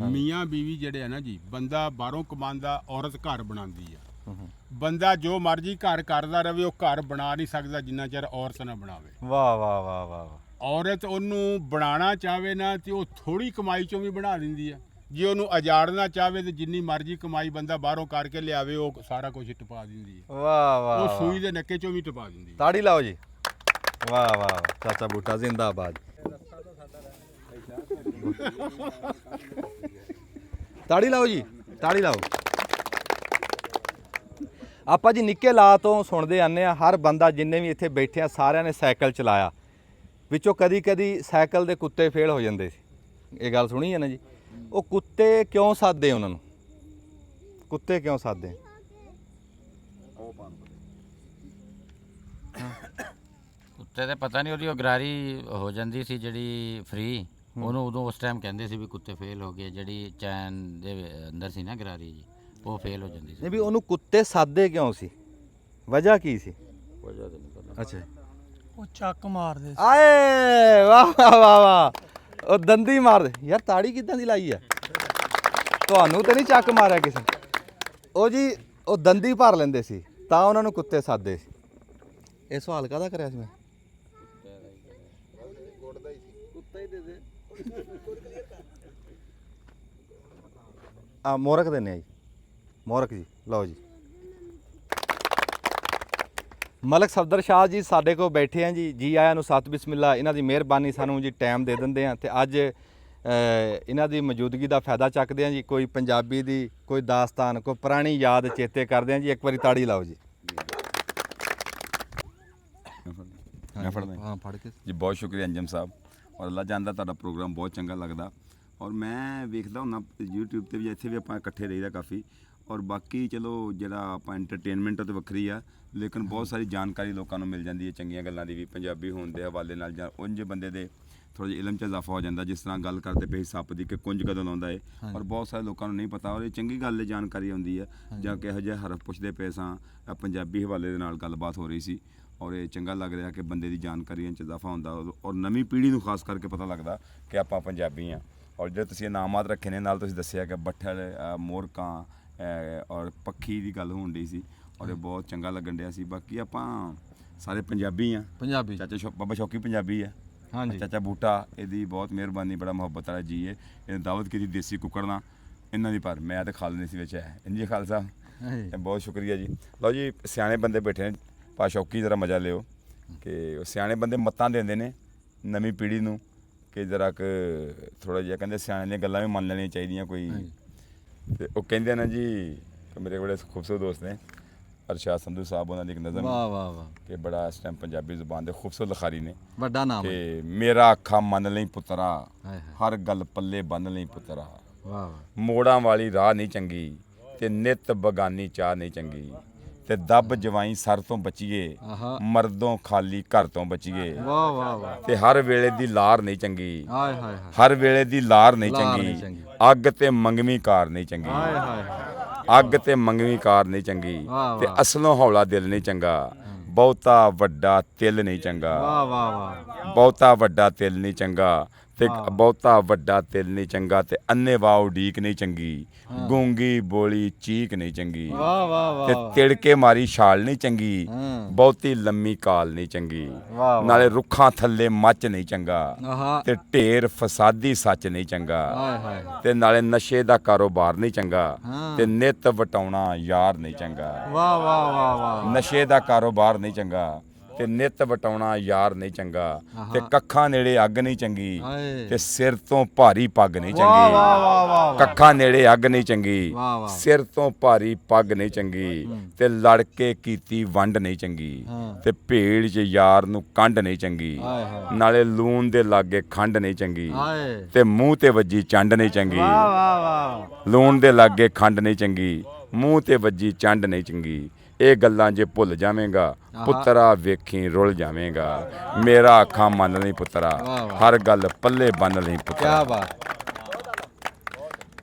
ਮੀਆਂ ਬੀਵੀ ਜਿਹੜੇ ਆ ਨਾ ਜੀ, ਬੰਦਾ ਬਾਹਰੋਂ ਕਮਾਉਂਦਾ, ਔਰਤ ਘਰ ਬਣਾਉਂਦੀ ਆ। ਬੰਦਾ ਜੋ ਮਰਜ਼ੀ ਘਰ ਕਰਦਾ ਰਵੇ, ਉਹ ਘਰ ਬਣਾ ਨਹੀਂ ਸਕਦਾ ਜਿੰਨਾ ਚਿਰ ਔਰਤ ਨਾ ਬਣਾਵੇ। ਵਾਹ ਵਾਹ ਵਾਹ ਵਾਹ ਵਾਹ। ਔਰਤ ਉਹਨੂੰ ਬਣਾਉਣਾ ਚਾਹਵੇ ਨਾ ਤੇ ਉਹ ਥੋੜੀ ਕਮਾਈ ਚੋਂ ਵੀ ਬਣਾ ਦਿੰਦੀ ਆ। ਜੇ ਉਹਨੂੰ ਅਜਾੜਨਾ ਚਾਹਵੇ ਤੇ ਜਿੰਨੀ ਮਰਜ਼ੀ ਕਮਾਈ ਬੰਦਾ ਬਾਹਰੋਂ ਕਰਕੇ ਲਿਆਵੇ, ਉਹ ਸਾਰਾ ਕੁਝ ਟਪਾ ਦਿੰਦੀ ਹੈ। ਵਾਹ ਵਾਹ, ਉਹ ਸੂਈ ਦੇ ਨੱਕੇ ਚੋਂ ਵੀ ਟਪਾ ਦਿੰਦੀ ਹੈ। ਤਾੜੀ ਲਾਓ ਜੀ। ਵਾਹ ਵਾਹ ਵਾਹ, ਚਾਚਾ ਬੂਟਾ ਜ਼ਿੰਦਾਬਾਦ। ਤਾੜੀ ਲਾਓ ਜੀ, ਤਾੜੀ ਲਾਓ। ਆਪਾਂ ਜੀ ਨਿੱਕੇ ਲਾ ਤੋਂ ਸੁਣਦੇ ਆਨੇ ਆ, ਹਰ ਬੰਦਾ ਜਿੰਨੇ ਵੀ ਇੱਥੇ ਬੈਠੇ ਆ ਸਾਰਿਆਂ ਨੇ ਸਾਈਕਲ ਚਲਾਇਆ। ਵਿੱਚੋਂ ਕਦੀ ਸਾਈਕਲ ਦੇ ਕੁੱਤੇ ਫੇਲ ਹੋ ਜਾਂਦੇ ਸੀ। ਇਹ ਗੱਲ ਸੁਣੀ ਹੈ ਨਾ ਜੀ। ਉਹ ਕੁੱਤੇ ਕਿਉਂ ਸਾਦੇ? ਉਹਨਾਂ ਨੂੰ ਕੁੱਤੇ ਕਿਉਂ ਸਾਦੇ? ਕੁੱਤੇ ਤੇ ਪਤਾ ਨਹੀਂ, ਉਹਦੀ ਉਹ ਗਰਾਰੀ ਹੋ ਜਾਂਦੀ ਸੀ ਜਿਹੜੀ ਫ੍ਰੀ, ਉਹਨੂੰ ਉਦੋਂ ਉਸ ਟਾਈਮ ਕਹਿੰਦੇ ਸੀ ਵੀ ਕੁੱਤੇ ਫੇਲ ਹੋ ਗਏ। ਜਿਹੜੀ ਚੈਨ ਦੇ ਅੰਦਰ ਸੀ ਨਾ ਗਰਾਰੀ ਜੀ, ਉਹ ਫੇਲ ਹੋ ਜਾਂਦੀ ਸੀ। ਨਹੀਂ ਵੀ ਉਹਨੂੰ ਕੁੱਤੇ ਸਾਦੇ ਕਿਉਂ ਸੀ? ਵਜ੍ਹਾ ਕੀ ਸੀ? ਵਜ੍ਹਾ ਤਾਂ ਨਹੀਂ ਪਤਾ। ਅੱਛਾ, ਉਹ ਚੱਕ ਮਾਰਦੇ ਸੀ। ਆਏ ਵਾਹ ਵਾਹ ਵਾਹ ਵਾਹ, ਉਹ ਦੰਦੀ ਮਾਰਦੇ ਯਾਰ। ਤਾੜੀ ਕਿੱਦਾਂ ਦੀ ਲਾਈ ਆ? ਤੁਹਾਨੂੰ ਤੇ ਨਹੀਂ ਚੱਕ ਮਾਰਿਆ ਕਿਸੇ ਨੇ? ਉਹ ਜੀ, ਉਹ ਦੰਦੀ ਭਰ ਲੈਂਦੇ ਸੀ ਤਾਂ ਉਹਨਾਂ ਨੂੰ ਕੁੱਤੇ ਸਾਦੇ ਸੀ। ਇਹ ਸਵਾਲ ਕਾਹਦਾ ਕਰਿਆ ਸੀ ਮੈਂ? ਆ ਮੋਰਕ ਦਿੰਦੇ ਆ ਜੀ, ਮੋਰਕ ਜੀ। ਲਓ ਜੀ, ਮਲਕ ਸਫਦਰ ਸ਼ਾਹ ਜੀ ਸਾਡੇ ਕੋਲ ਬੈਠੇ ਆ ਜੀ। ਜੀ ਆਇਆਂ ਨੂੰ, ਸਤ ਬਿਸਮਿਲ੍ਲਾ। ਇਹਨਾਂ ਦੀ ਮਿਹਰਬਾਨੀ ਸਾਨੂੰ ਜੀ ਟਾਈਮ ਦੇ ਦਿੰਦੇ ਆ ਤੇ ਅੱਜ ਇਹਨਾਂ ਦੀ ਮੌਜੂਦਗੀ ਦਾ ਫਾਇਦਾ ਚੱਕਦੇ ਆ ਜੀ। ਕੋਈ ਪੰਜਾਬੀ ਦੀ ਕੋਈ ਦਾਸਤਾਨ, ਕੋਈ ਪੁਰਾਣੀ ਯਾਦ ਚੇਤੇ ਕਰਦੇ ਆ ਜੀ। ਇੱਕ ਵਾਰੀ ਤਾੜੀ ਲਾਓ ਜੀ। ਮੈਂ ਫੜਦਾ ਹਾਂ, ਫੜ ਕੇ ਜੀ। ਬਹੁਤ ਸ਼ੁਕਰੀਆ ਅੰਜਮ ਸਾਹਿਬ, ਔਰ ਅੱਲਾ ਜਾਣਦਾ ਤੁਹਾਡਾ ਪ੍ਰੋਗਰਾਮ ਬਹੁਤ ਚੰਗਾ ਲੱਗਦਾ। ਔਰ ਮੈਂ ਵੇਖਦਾ ਹੁੰਦਾ YouTube ਤੇ ਵੀ, ਇੱਥੇ ਵੀ ਆਪਾਂ ਇਕੱਠੇ ਰਹੀਦਾ ਕਾਫੀ। ਔਰ ਬਾਕੀ ਚਲੋ ਜਿਹੜਾ ਆਪਾਂ ਐਂਟਰਟੇਨਮੈਂਟ ਉਹ ਤਾਂ ਵੱਖਰੀ ਆ, ਲੇਕਿਨ ਬਹੁਤ ਸਾਰੀ ਜਾਣਕਾਰੀ ਲੋਕਾਂ ਨੂੰ ਮਿਲ ਜਾਂਦੀ ਹੈ ਚੰਗੀਆਂ ਗੱਲਾਂ ਦੀ ਵੀ, ਪੰਜਾਬੀ ਹੋਣ ਦੇ ਹਵਾਲੇ ਨਾਲ, ਜਾਂ ਉਂਝ ਬੰਦੇ ਦੇ ਥੋੜ੍ਹਾ ਜਿਹਾ ਇਲਮ 'ਚ ਇਜ਼ਾਫਾ ਹੋ ਜਾਂਦਾ। ਜਿਸ ਤਰ੍ਹਾਂ ਗੱਲ ਕਰਦੇ ਪਏ ਸੱਪ ਦੀ ਕਿ ਕੁੰਜ ਕਦੋਂ ਲਾਉਂਦਾ ਹੈ, ਔਰ ਬਹੁਤ ਸਾਰੇ ਲੋਕਾਂ ਨੂੰ ਨਹੀਂ ਪਤਾ। ਔਰ ਇਹ ਚੰਗੀ ਗੱਲ ਹੈ, ਜਾਣਕਾਰੀ ਆਉਂਦੀ ਹੈ। ਜਾਂ ਕਿਹੋ ਜਿਹੇ ਹਰਫ ਪੁੱਛਦੇ ਪਏ ਸਾਂ, ਪੰਜਾਬੀ ਹਵਾਲੇ ਦੇ ਨਾਲ ਗੱਲਬਾਤ ਹੋ ਰਹੀ ਸੀ। ਔਰ ਇਹ ਚੰਗਾ ਲੱਗ ਰਿਹਾ ਕਿ ਬੰਦੇ ਦੀ ਜਾਣਕਾਰੀਆਂ 'ਚ ਇਜ਼ਾਫਾ ਹੁੰਦਾ, ਔਰ ਨਵੀਂ ਪੀੜ੍ਹੀ ਨੂੰ ਖਾਸ ਕਰਕੇ ਪਤਾ ਲੱਗਦਾ ਕਿ ਆਪਾਂ ਪੰਜਾਬੀ ਹਾਂ। ਔਰ ਜਿਹੜੇ ਤੁਸੀਂ ਇਨਾਮਾਤ ਰੱਖੇ ਨੇ, ਨਾਲ ਤੁਸੀਂ ਦੱਸਿਆ ਕਿ ਬੱਠਲ, ਮੋਰਕਾਂ ਔਰ ਪੱਖੀ ਦੀ ਗੱਲ ਹੋਣ ਡਈ ਸੀ, ਔਰ ਇਹ ਬਹੁਤ ਚੰਗਾ ਲੱਗਣ ਡਿਆ ਸੀ। ਬਾਕੀ ਆਪਾਂ ਸਾਰੇ ਪੰਜਾਬੀ ਆ। ਪੰਜਾਬੀ। ਚਾਚਾ ਬਾਬਾ ਸ਼ੌਕੀ ਪੰਜਾਬੀ ਆ। ਹਾਂਜੀ। ਚਾਚਾ ਬੂਟਾ, ਇਹਦੀ ਬਹੁਤ ਮਿਹਰਬਾਨੀ, ਬੜਾ ਮੁਹੱਬਤ ਵਾਲਾ ਜੀ ਹੈ। ਇਹਨੇ ਦਾਵਤ ਕੀਤੀ ਦੇਸੀ ਕੁੱਕੜ ਨਾਲ ਇਹਨਾਂ ਦੀ, ਪਰ ਮੈਂ ਤਾਂ ਖਾ ਲੈਂਦੀ ਸੀ ਵਿੱਚ। ਹੈ ਇੰਜੀ ਖਾਲਸਾ, ਬਹੁਤ ਸ਼ੁਕਰੀਆ ਜੀ। ਲਓ ਜੀ, ਸਿਆਣੇ ਬੰਦੇ ਬੈਠੇ ਨੇ, ਪਾ ਸ਼ੌਕੀ ਜ਼ਰਾ ਮਜ਼ਾ ਲਿਓ ਕਿ ਉਹ ਸਿਆਣੇ ਬੰਦੇ ਮੱਤਾਂ ਦਿੰਦੇ ਨੇ ਨਵੀਂ ਪੀੜ੍ਹੀ ਨੂੰ ਕਿ ਜ਼ਰਾ ਕੁ ਥੋੜ੍ਹਾ ਜਿਹਾ, ਕਹਿੰਦੇ ਸਿਆਣੇ ਦੀਆਂ ਗੱਲਾਂ ਵੀ ਮੰਨ ਲੈਣੀਆਂ ਚਾਹੀਦੀਆਂ ਕੋਈ। ਤੇ ਉਹ ਕਹਿੰਦੇ ਨਾ ਜੀ ਕਿ ਮੇਰੇ ਬੜੇ ਖੂਬਸੂਰਤ ਦੋਸਤ ਨੇ ਅਰਸ਼ਾਦ ਸੰਧੂ ਸਾਹਿਬ, ਉਹਨਾਂ ਦੀ ਇੱਕ ਨਜ਼ਮ ਵਾਹ ਵਾਹ ਵਾਹ, ਕਿ ਬੜਾ ਇਸ ਟਾਈਮ ਪੰਜਾਬੀ ਜ਼ੁਬਾਨ ਦੇ ਖੂਬਸੂਰਤ ਲਿਖਾਰੀ ਨੇ। ਵੱਡਾ ਨਾਮ ਹੈ। ਕਿ ਮੇਰਾ ਅੱਖਾਂ ਮੰਨ ਲਈ ਪੁੱਤਰਾ, ਹਾਏ ਹਾਏ, ਹਰ ਗੱਲ ਪੱਲੇ ਬੰਨ ਲਈ ਪੁੱਤਰਾ। ਵਾਹ ਵਾਹ, ਮੋੜਾਂ ਵਾਲੀ ਰਾਹ ਨਹੀਂ ਚੰਗੀ ਤੇ ਨਿਤ ਬਗਾਨੀ ਚਾਹ ਨਹੀਂ ਚੰਗੀ। ਤੇ ਦੱਬ ਜਵਾਈ ਸਰ ਤੋਂ ਬਚੀਏ, ਆਹਾ ਮਰਦੋਂ ਖਾਲੀ ਘਰ ਤੋਂ ਬਚੀਏ। ਵਾਹ ਵਾਹ ਵਾਹ ਤੇ ਹਰ ਵੇਲੇ ਦੀ ਲਾਰ ਨਹੀਂ ਚੰਗੀ, ਹਾਏ ਹਾਏ ਹਾਏ ਹਰ ਵੇਲੇ ਦੀ ਲਾਰ ਨਹੀਂ ਲਾਰ ਨਹੀਂ ਚੰਗੀ, ਚੰਗੀ। ਅੱਗ ਤੇ ਮੰਗਵੀਂ ਕਾਰ ਨਹੀਂ ਚੰਗੀ, ਹਾਏ ਹਾਏ ਹਾਏ ਅੱਗ ਤੇ ਮੰਗਵੀਂ ਕਾਰ ਨਹੀਂ ਚੰਗੀ, ਵਾਹ, ਤੇ ਵਾਹ। ਅਸਲੋਂ ਹੌਲਾ ਦਿਲ ਨਹੀਂ ਚੰਗਾ, ਬਹੁਤਾ ਵੱਡਾ ਤਿਲ ਨਹੀਂ ਚੰਗਾ, ਵਾਹ ਵਾਹ ਵਾਹ ਬਹੁਤਾ ਵੱਡਾ ਤਿਲ ਨਹੀਂ ਚੰਗਾ, ਤੇ ਵਾਹ। ਬਹੁਤਾ ਵੱਡਾ ਤਿਲ ਨਹੀਂ ਚੰਗਾ, ਤੇ ਅੰਨੇਵਾਹ ਉਡੀਕ ਨਹੀਂ ਚੰਗੀ, ਗੂੰਗੀ ਬੋਲੀ ਚੀਕ ਨਹੀਂ ਚੰਗੀ, ਵਾਹ ਵਾਹ ਤੇ ਵਾਹ ਤਿੜਕੇ ਮਾਰੀ ਛਾਲ ਨਹੀਂ ਚੰਗੀ, ਹਾਂ। ਬਹੁਤੀ ਲੰਮੀ ਕਾਲ ਨਹੀਂ ਚੰਗੀ, ਵਾਹ ਵਾਹ ਨਾਲੇ ਰੁੱਖਾਂ ਥੱਲੇ ਮੱਚ ਨਹੀਂ ਚੰਗਾ, ਆਹਾ ਤੇ ਢੇਰ ਫਸਾਦੀ ਸੱਚ ਨਹੀਂ ਚੰਗਾ, ਹਾਏ ਹਾਏ ਤੇ ਨਾਲੇ ਨਸ਼ੇ ਦਾ ਕਾਰੋਬਾਰ ਨਹੀਂ ਚੰਗਾ, ਹਾਂ। ਤੇ ਨਿੱਤ ਵਟਾਉਣਾ ਯਾਰ ਨਹੀਂ ਚੰਗਾ, ਵਾਹ ਵਾਹ ਵਾਹ ਵਾਹ ਨਸ਼ੇ ਦਾ ਕਾਰੋਬਾਰ ਨਹੀਂ ਚੰਗਾ, ਤੇ ਨਿੱਤ ਵਟਾਉਣਾ ਯਾਰ ਨਹੀਂ ਚੰਗਾ, ਤੇ ਆਹਾ। ਕੱਖਾਂ ਨੇੜੇ ਅੱਗ ਨਹੀਂ ਚੰਗੀ, ਹਾਏ ਤੇ ਸਿਰ ਤੋਂ ਭਾਰੀ ਪੱਗ ਨਹੀਂ ਵਾਹ ਵਾਹ ਚੰਗੀ, ਵਾਹ ਵਾਹ ਕੱਖਾਂ ਨੇੜੇ ਅੱਗ ਨਹੀਂ ਚੰਗੀ, ਵਾਹ ਵਾਹ। ਸਿਰ ਤੋਂ ਭਾਰੀ ਪੱਗ ਨਹੀਂ ਚੰਗੀ, ਤੇ ਲੜ ਕੇ ਕੀਤੀ ਵੰਡ ਨਹੀਂ ਚੰਗੀ, ਹਾਂ। ਤੇ ਭੇੜ 'ਚ ਯਾਰ ਨੂੰ ਕੰਡ ਨਹੀਂ ਚੰਗੀ, ਹਾਏ ਹਾਏ ਨਾਲੇ ਲੂਣ ਦੇ ਲਾਗੇ ਖੰਡ ਨਹੀਂ ਚੰਗੀ, ਹਾਏ ਤੇ ਮੂੰਹ ਤੇ ਵੱਜੀ ਚੰਡ ਨਹੀਂ ਚੰਗੀ, ਵਾਹ ਵਾਹ ਵਾਹ ਲੂਣ ਦੇ ਲਾਗੇ ਖੰਡ ਨਹੀਂ ਚੰਗੀ, ਮੂੰਹ ਤੇ ਵੱਜੀ ਚੰਡ ਨਹੀਂ ਚੰਗੀ। ਇਹ ਗੱਲਾਂ ਜੇ ਭੁੱਲ ਜਾਵੇਂਗਾ ਆਹਾ। ਪੁੱਤਰਾ ਵੇਖੀ ਰੁੱਲ ਜਾਵੇਂਗਾ, ਮੇਰਾ ਅੱਖਾਂ ਮੰਨ ਲਈ ਪੁੱਤਰਾ, ਵਾਹ ਵਾਹ। ਹਰ ਗੱਲ ਪੱਲੇ ਬੰਨ ਲਈ ਪੁੱਤਰਾ। ਕੀ ਬਾਤ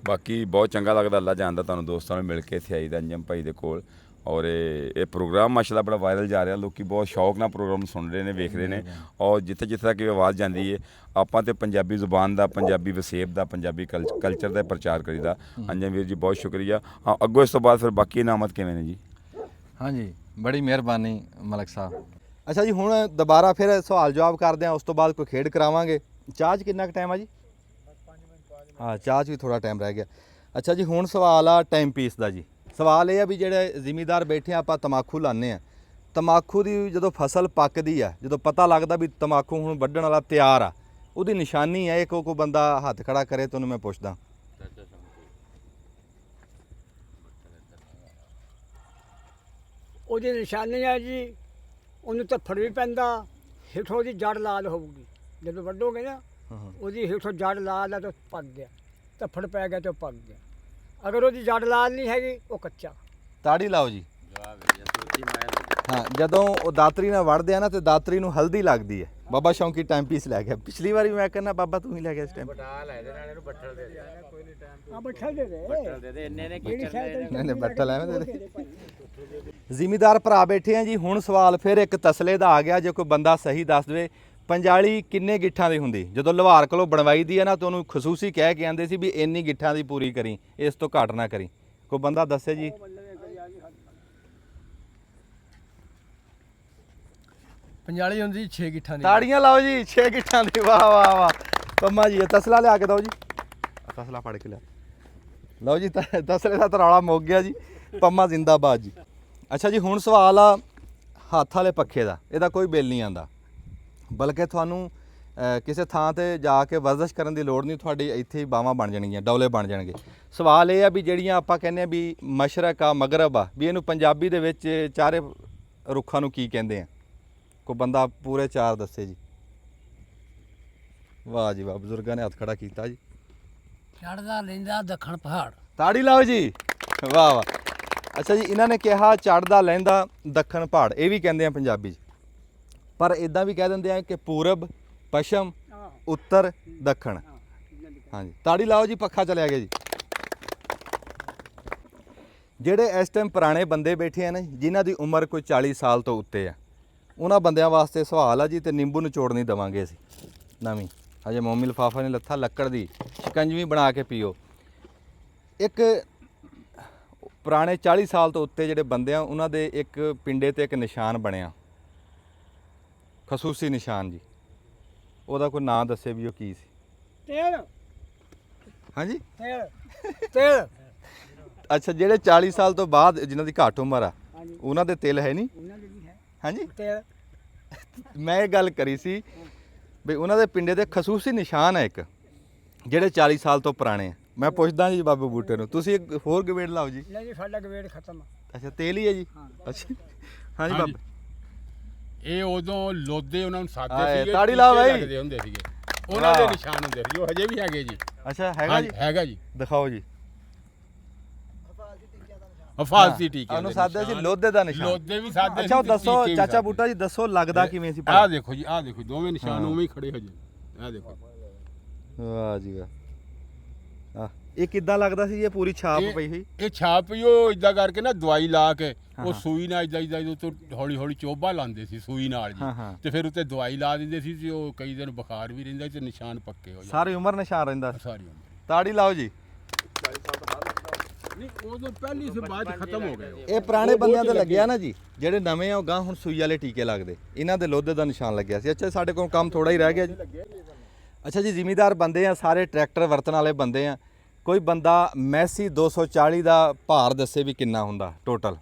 ਬਾਕੀ ਬਹੁਤ ਚੰਗਾ ਲੱਗਦਾ, ਅੱਲਾ ਜਾਣਦਾ, ਤੁਹਾਨੂੰ ਦੋਸਤਾਂ ਨੂੰ ਮਿਲ ਕੇ ਇੱਥੇ ਆਈਦਾ ਅੰਜਮ ਭਾਈ ਦੇ ਕੋਲ। ਔਰ ਇਹ ਪ੍ਰੋਗਰਾਮ ਮਾਸ਼ਾਅੱਲਾ ਬੜਾ ਵਾਇਰਲ ਜਾ ਰਿਹਾ, ਲੋਕੀ ਬਹੁਤ ਸ਼ੌਕ ਨਾਲ ਪ੍ਰੋਗਰਾਮ ਸੁਣ ਰਹੇ ਨੇ, ਵੇਖ ਰਹੇ ਨੇ, ਔਰ ਜਿੱਥੇ ਜਿੱਥੇ ਤੱਕ ਇਹ ਆਵਾਜ਼ ਜਾਂਦੀ ਹੈ ਆਪਾਂ ਤੇ ਪੰਜਾਬੀ ਜ਼ੁਬਾਨ ਦਾ, ਪੰਜਾਬੀ ਵਸੇਬ ਦਾ, ਪੰਜਾਬੀ ਕਲਚਰ ਦਾ ਪ੍ਰਚਾਰ ਕਰੀਦਾ। ਅੰਜਮ ਵੀਰ ਜੀ ਬਹੁਤ ਸ਼ੁਕਰੀਆ। ਹਾਂ, ਅੱਗੋਂ ਇਸ ਤੋਂ ਬਾਅਦ ਫਿਰ ਬਾਕੀ ਇਨਾਮਤ ਕਿਵੇਂ ਨੇ ਜੀ? ਹਾਂਜੀ ਬੜੀ ਮਿਹਰਬਾਨੀ ਮਲਕ ਸਾਹਿਬ। ਅੱਛਾ ਜੀ ਹੁਣ ਦੁਬਾਰਾ ਫਿਰ ਸਵਾਲ ਜਵਾਬ ਕਰਦੇ ਹਾਂ, ਉਸ ਤੋਂ ਬਾਅਦ ਕੋਈ ਖੇਡ ਕਰਾਵਾਂਗੇ। ਚਾਹ 'ਚ ਕਿੰਨਾ ਕੁ ਟਾਈਮ ਆ ਜੀ? ਹਾਂ ਚਾਹ 'ਚ ਵੀ ਥੋੜਾ ਟਾਈਮ ਰਹਿ ਗਿਆ। ਅੱਛਾ ਜੀ ਹੁਣ ਸਵਾਲ ਆ ਟਾਈਮ ਪੀਸ ਦਾ ਜੀ। ਸਵਾਲ ਇਹ ਆ ਵੀ ਜਿਹੜੇ ਜ਼ਿਮੀਦਾਰ ਬੈਠੇ ਆ, ਆਪਾਂ ਤਮਾਕੂ ਲਾਉਂਦੇ ਆ, ਤਮਾਕੂ ਦੀ ਜਦੋਂ ਫਸਲ ਪੱਕਦੀ ਆ, ਜਦੋਂ ਪਤਾ ਲੱਗਦਾ ਵੀ ਤਮਾਕੂ ਹੁਣ ਵੱਢਣ ਵਾਲਾ ਤਿਆਰ ਆ, ਉਹਦੀ ਨਿਸ਼ਾਨੀ ਹੈ, ਕੋਈ ਬੰਦਾ ਹੱਥ ਖੜਾ ਕਰੇ ਤੁਹਾਨੂੰ ਮੈਂ ਪੁੱਛਦਾ। ਉਹਦੀ ਨਿਸ਼ਾਨੀ ਹੈ ਜੀ, ਉਹਨੂੰ ਧੱਫੜ ਵੀ ਪੈਂਦਾ, ਹੇਠੋਂ ਉਹਦੀ ਜੜ ਲਾਲ ਹੋਊਗੀ। ਜਦੋਂ ਵੱਢੋਗੇ ਨਾ ਉਹਦੀ ਹੇਠੋਂ ਜੜ ਲਾਲ ਆ ਤਾਂ ਪੱਕ ਗਿਆ, ਧੱਫੜ ਪੈ ਗਿਆ ਤਾਂ ਉਹ ਪੱਕ ਗਿਆ। ਅਗਰ ਉਹਦੀ ਜੜ ਲਾਲ ਨਹੀਂ ਹੈਗੀ ਉਹ ਕੱਚਾ। ਤਾੜੀ ਲਾਓ ਜੀ। ਹਾਂ ਜਦੋਂ ਉਹ ਦਾਤਰੀ ਨਾਲ ਵੜਦੇ ਆ ਨਾ ਤੇ ਦਾਤਰੀ ਨੂੰ ਹਲਦੀ ਲੱਗਦੀ ਹੈ। ਬਾਬਾ ਸ਼ੌਂਕੀ ਟਾਈਮ ਪੀਸ ਲੈ ਗਿਆ, ਪਿਛਲੀ ਵਾਰੀ ਮੈਂ ਕਹਿੰਦਾ ਬਾਬਾ ਤੂੰ ਹੀ ਲੈ ਗਿਆ ਇਸ ਟਾਈਮ। ਆ ਬੱਠਲ ਦੇ ਦੇ ਇੰਨੇ ਨੇ ਨਹੀਂ ਨਹੀਂ ਬੱਟਲ ਐਵੇਂ ਦੇ ਦੇ। ਜ਼ਿਮੀਦਾਰ ਭਰਾ ਬੈਠੇ ਆ ਜੀ। ਹੁਣ ਸਵਾਲ ਫਿਰ ਇੱਕ ਤਸਲੇ ਦਾ ਆ ਗਿਆ, ਜੇ ਕੋਈ ਬੰਦਾ ਸਹੀ ਦੱਸ ਦੇਵੇ ਪੰਜਾਲੀ ਕਿੰਨੇ ਗਿੱਠਾਂ ਦੀ ਹੁੰਦੀ? ਜਦੋਂ ਲੁਹਾਰ ਕੋਲੋਂ ਬਣਵਾਈ ਦੀ ਹੈ ਨਾ ਤਾਂ ਉਹਨੂੰ ਖਸੂਸੀ ਕਹਿ ਕੇ ਆਂਦੇ ਸੀ ਵੀ ਇੰਨੀ ਗਿੱਠਾਂ ਦੀ ਪੂਰੀ ਕਰੀ, ਇਸ ਤੋਂ ਘੱਟ ਨਾ ਕਰੀ। ਕੋਈ ਬੰਦਾ ਦੱਸੇ ਜੀ। ਪੰਜਾਲੀ ਹੁੰਦੀ 6 ਗਿੱਠਾਂ ਦੀ। ਤਾੜੀਆਂ ਲਾਓ ਜੀ 6 ਗਿੱਠਾਂ ਦੀ। ਵਾਹ ਵਾਹ ਵਾਹ। ਪੰਮਾ ਜੀ ਇਹ ਤਸਲਾ ਲਿਆ ਕੇ ਦਿਓ ਜੀ। ਤਸਲਾ ਫੜ ਕੇ ਲਿਆ ਲਓ ਜੀ। ਤਸਲੇ ਦਾ ਤਰੌਲਾ ਮੁੱਕ ਗਿਆ ਜੀ। ਪੰਮਾ ਜ਼ਿੰਦਾਬਾਦ ਜੀ। ਅੱਛਾ ਜੀ ਹੁਣ ਸਵਾਲ ਆ ਹੱਥ ਵਾਲੇ ਪੱਖੇ ਦਾ। ਇਹਦਾ ਕੋਈ ਬਿੱਲ ਨਹੀਂ ਆਂਦਾ, ਬਲਕਿ ਤੁਹਾਨੂੰ ਕਿਸੇ ਥਾਂ ਤੇ ਜਾ ਕੇ ਵਰਜ਼ਿਸ਼ ਕਰਨ ਦੀ ਲੋੜ ਨਹੀਂ, ਤੁਹਾਡੀ ਇੱਥੇ ਹੀ ਬਾਹਾਂ ਬਣ ਜਾਣਗੀਆਂ, ਡੌਲੇ ਬਣ ਜਾਣਗੇ। ਸਵਾਲ ਇਹ ਆ ਵੀ ਜਿਹੜੀਆਂ ਆਪਾਂ ਕਹਿੰਦੇ ਆ ਵੀ ਮਸ਼ਰਕ ਆ ਮਗਰਬ ਆ, ਵੀ ਇਹਨੂੰ ਪੰਜਾਬੀ ਦੇ ਵਿੱਚ ਚਾਰੇ ਰੁੱਖਾਂ ਨੂੰ ਕੀ ਕਹਿੰਦੇ ਆ? ਕੋਈ ਬੰਦਾ ਪੂਰੇ ਚਾਰ ਦੱਸੇ ਜੀ। ਵਾਹ ਜੀ ਵਾਹ, ਬਜ਼ੁਰਗਾਂ ਨੇ ਹੱਥ ਖੜਾ ਕੀਤਾ ਜੀ। ਚੜਦਾ ਲੈਂਦਾ ਦੱਖਣ ਪਹਾੜ। ਤਾੜੀ ਲਾਓ ਜੀ। ਵਾਹ ਵਾਹ। ਅੱਛਾ ਜੀ ਇਹਨਾਂ ਨੇ ਕਿਹਾ ਚੜਦਾ ਲਹਿੰਦਾ ਦੱਖਣ ਪਹਾੜ, ਇਹ ਵੀ ਕਹਿੰਦੇ ਆ ਪੰਜਾਬੀ 'ਚ, ਪਰ ਇਦਾਂ ਵੀ ਕਹਿ ਦਿੰਦੇ ਆ ਕਿ ਪੂਰਬ ਪੱਛਮ ਉੱਤਰ ਦੱਖਣ। ਹਾਂਜੀ ਤਾੜੀ ਲਾਓ ਜੀ। ਪੱਖਾ ਚਲਿਆ ਗਿਆ ਜੀ। ਜਿਹੜੇ ਇਸ ਟਾਈਮ ਪੁਰਾਣੇ ਬੰਦੇ ਬੈਠੇ ਆ ਨਾ, ਜਿਨ੍ਹਾਂ ਦੀ ਉਮਰ ਕੋਈ 40 ਸਾਲ ਤੋਂ ਉੱਤੇ ਆ, ਉਹਨਾਂ ਬੰਦਿਆਂ ਵਾਸਤੇ ਸਵਾਲ ਆ ਜੀ। ਤੇ ਨਿੰਬੂ ਨਿਚੋੜ ਨਹੀਂ ਦੇਵਾਂਗੇ ਅਸੀਂ ਨਵੀਂ, ਹਜੇ ਮੋਮੀ ਲਿਫਾਫਾ ਨਹੀਂ ਲੱਥਾ, ਲੱਕੜ ਦੀ ਸ਼ਿਕੰਜਵੀ ਬਣਾ ਕੇ ਪੀਓ। ਇੱਕ ਪੁਰਾਣੇ 40 ਸਾਲ ਤੋਂ ਉੱਤੇ ਜਿਹੜੇ ਬੰਦੇ ਆ, ਉਹਨਾਂ ਦੇ ਇੱਕ ਪਿੰਡੇ ਤੇ ਇੱਕ ਨਿਸ਼ਾਨ ਬਣਿਆ, ਖਸੂਸੀ ਨਿਸ਼ਾਨ ਜੀ। ਉਹਦਾ ਕੋਈ ਨਾਂ ਦੱਸੇ ਵੀ ਉਹ ਕੀ ਸੀ? ਤੇਲ ਹਾਂਜੀ ਤੇਲ ਤੇਲ। ਅੱਛਾ ਜਿਹੜੇ 40 ਸਾਲ ਤੋਂ ਬਾਅਦ ਜਿਨ੍ਹਾਂ ਦੀ ਘੱਟ ਉਮਰ ਆ, ਹਾਂਜੀ ਉਹਨਾਂ ਦੇ ਤਿਲ ਹੈ ਨਹੀਂ? ਉਹਨਾਂ ਦੇ ਵੀ ਹੈ ਹਾਂਜੀ ਤੇਲ। ਮੈਂ ਇਹ ਗੱਲ ਕਰੀ ਸੀ ਵੀ ਉਹਨਾਂ ਦੇ ਪਿੰਡੇ ਦੇ ਖਸੂਸੀ ਨਿਸ਼ਾਨ ਹੈ ਇੱਕ, ਜਿਹੜੇ 40 ਸਾਲ ਤੋਂ ਪੁਰਾਣੇ ਆ। ਮੈਂ ਪੁੱਛਦਾ ਜੀ ਬਾਬੇ ਬੂਟੇ ਨੂੰ, ਤੁਸੀਂ ਇੱਕ ਹੋਰ ਗਵੇੜ ਲਾਓ ਜੀ। ਨਹੀਂ ਜੀ ਸਾਡਾ ਗਵੇੜ ਖਤਮ ਆ। ਅੱਛਾ ਤੇਲ ਹੀ ਹੈ ਜੀ। ਅੱਛਾ ਹਾਂਜੀ ਬਾਬੇ। ਇਹ ਉਦੋਂ ਲੋਦੇ ਉਹਨਾਂ ਨੂੰ ਸਾਦੇ ਹਾਏ, ਸੀਗੇ, ਤਾੜੀ ਲਾ ਟੀਕੇ ਬਾਈ। ਲੱਗਦੇ ਹੁੰਦੇ ਸੀਗੇ, ਉਹਨਾਂ ਦੇ ਵਾਹ। ਨਿਸ਼ਾਨ ਹੁੰਦੇ ਸੀ, ਉਹ ਹਜੇ ਵੀ ਹੈਗੇ ਜੀ। ਅੱਛਾ ਹੈਗਾ ਹਾਂਜੀ, ਜੀ, ਹੈਗਾ ਜੀ। ਦਿਖਾਓ ਜੀ। ਹਫਾਜ਼ਤੀ ਟੀਕੇ ਉਹਨੂੰ ਸਾਦੇ ਸੀ ਲੋਧੇ ਦਾ ਨਿਸ਼ਾਨ। ਲੋਧੇ ਵੀ ਸਾਦੇ ਅੱਛਾ ਉਹ ਸੀ, ਦੱਸੋ ਟੀਕੇ ਵੀ ਚਾਚਾ ਸਾਦੇ। ਬੂਟਾ ਜੀ ਦੱਸੋ ਲੱਗਦਾ ਕਿਵੇਂ ਸੀ ਆਹ ਦੇਖੋ ਜੀ, ਆਹ ਦੇਖੋ ਦੋਵੇਂ ਨਿਸ਼ਾਨ ਉਵੇਂ ਹੀ ਖੜੇ ਹੋ ਜੀ, ਆਹ ਦੇਖੋ। ਵਾਹ ਜੀ ਵਾਹ। ਇਹ ਕਿੱਦਾਂ ਲੱਗਦਾ ਸੀ ਇਹ ਪੂਰੀ ਛਾਪ ਪਈ ਹੋਈ? ਇਹ ਛਾਪ ਹੀ ਉਹ ਇਦਾਂ ਕਰਕੇ ਨਾ ਦਵਾਈ ਲਾ ਕੇ ਉਹ ਸੂਈ ਨਾਲ ਇਦਾਂ ਉੱਤੇ ਹੌਲੀ ਹੌਲੀ ਚੋਬਾ ਲਾਉਂਦੇ ਸੀ ਸੂਈ ਨਾਲ ਹਾਂ, ਹਾਂ। ਜੀ, ਤੇ ਫਿਰ ਉੱਤੇ ਦਵਾਈ ਲਾ ਦਿੰਦੇ ਸੀ ਤੇ ਉਹ ਕਈ ਦਿਨ ਬੁਖਾਰ ਵੀ ਰਹਿੰਦਾ ਤੇ ਨਿਸ਼ਾਨ ਪੱਕੇ ਹੋ ਜਾਂਦੇ ਸਾਰੀ ਉਮਰ ਨਿਸ਼ਾਨ ਰਹਿੰਦਾ। ਸਾਰੀ ਉਮਰ। ਤਾੜੀ ਲਾਓ ਜੀ। ਨਹੀਂ ਉਦੋਂ ਪਹਿਲੀ ਸੀ, ਬਾਅਦ 'ਚ ਖਤਮ ਹੋ ਗਏ ਉਹ। ਇਹ ਪੁਰਾਣੇ ਬੰਦਿਆਂ ਦੇ ਲੱਗਿਆ ਨਾ ਜੀ, ਜਿਹੜੇ ਨਵੇਂ ਆ ਉਹ ਗਾਂ ਹੁਣ ਸੂਈ ਵਾਲੇ ਟੀਕੇ ਲੱਗਦੇ, ਇਹਨਾਂ ਦੇ ਲੋਧੇ ਦਾ ਨਿਸ਼ਾਨ ਲੱਗਿਆ ਸੀ। ਅੱਛਾ ਸਾਡੇ ਕੋਲ ਕੰਮ ਥੋੜਾ ਹੀ ਰਹਿ ਗਿਆ ਜੀ। ਅੱਛਾ ਜੀ ਜ਼ਿਮੀਦਾਰ ਬੰਦੇ ਆ, ਸਾਰੇ ਟਰੈਕਟਰ ਵਰਤਣ ਵਾਲੇ ਬੰਦੇ ਆ। ਕੋਈ ਬੰਦਾ ਮੈਸੀ 240 ਦਾ ਭਾਰ ਦੱਸੇ ਵੀ ਕਿੰਨਾ ਹੁੰਦਾ ਟੋਟਲ,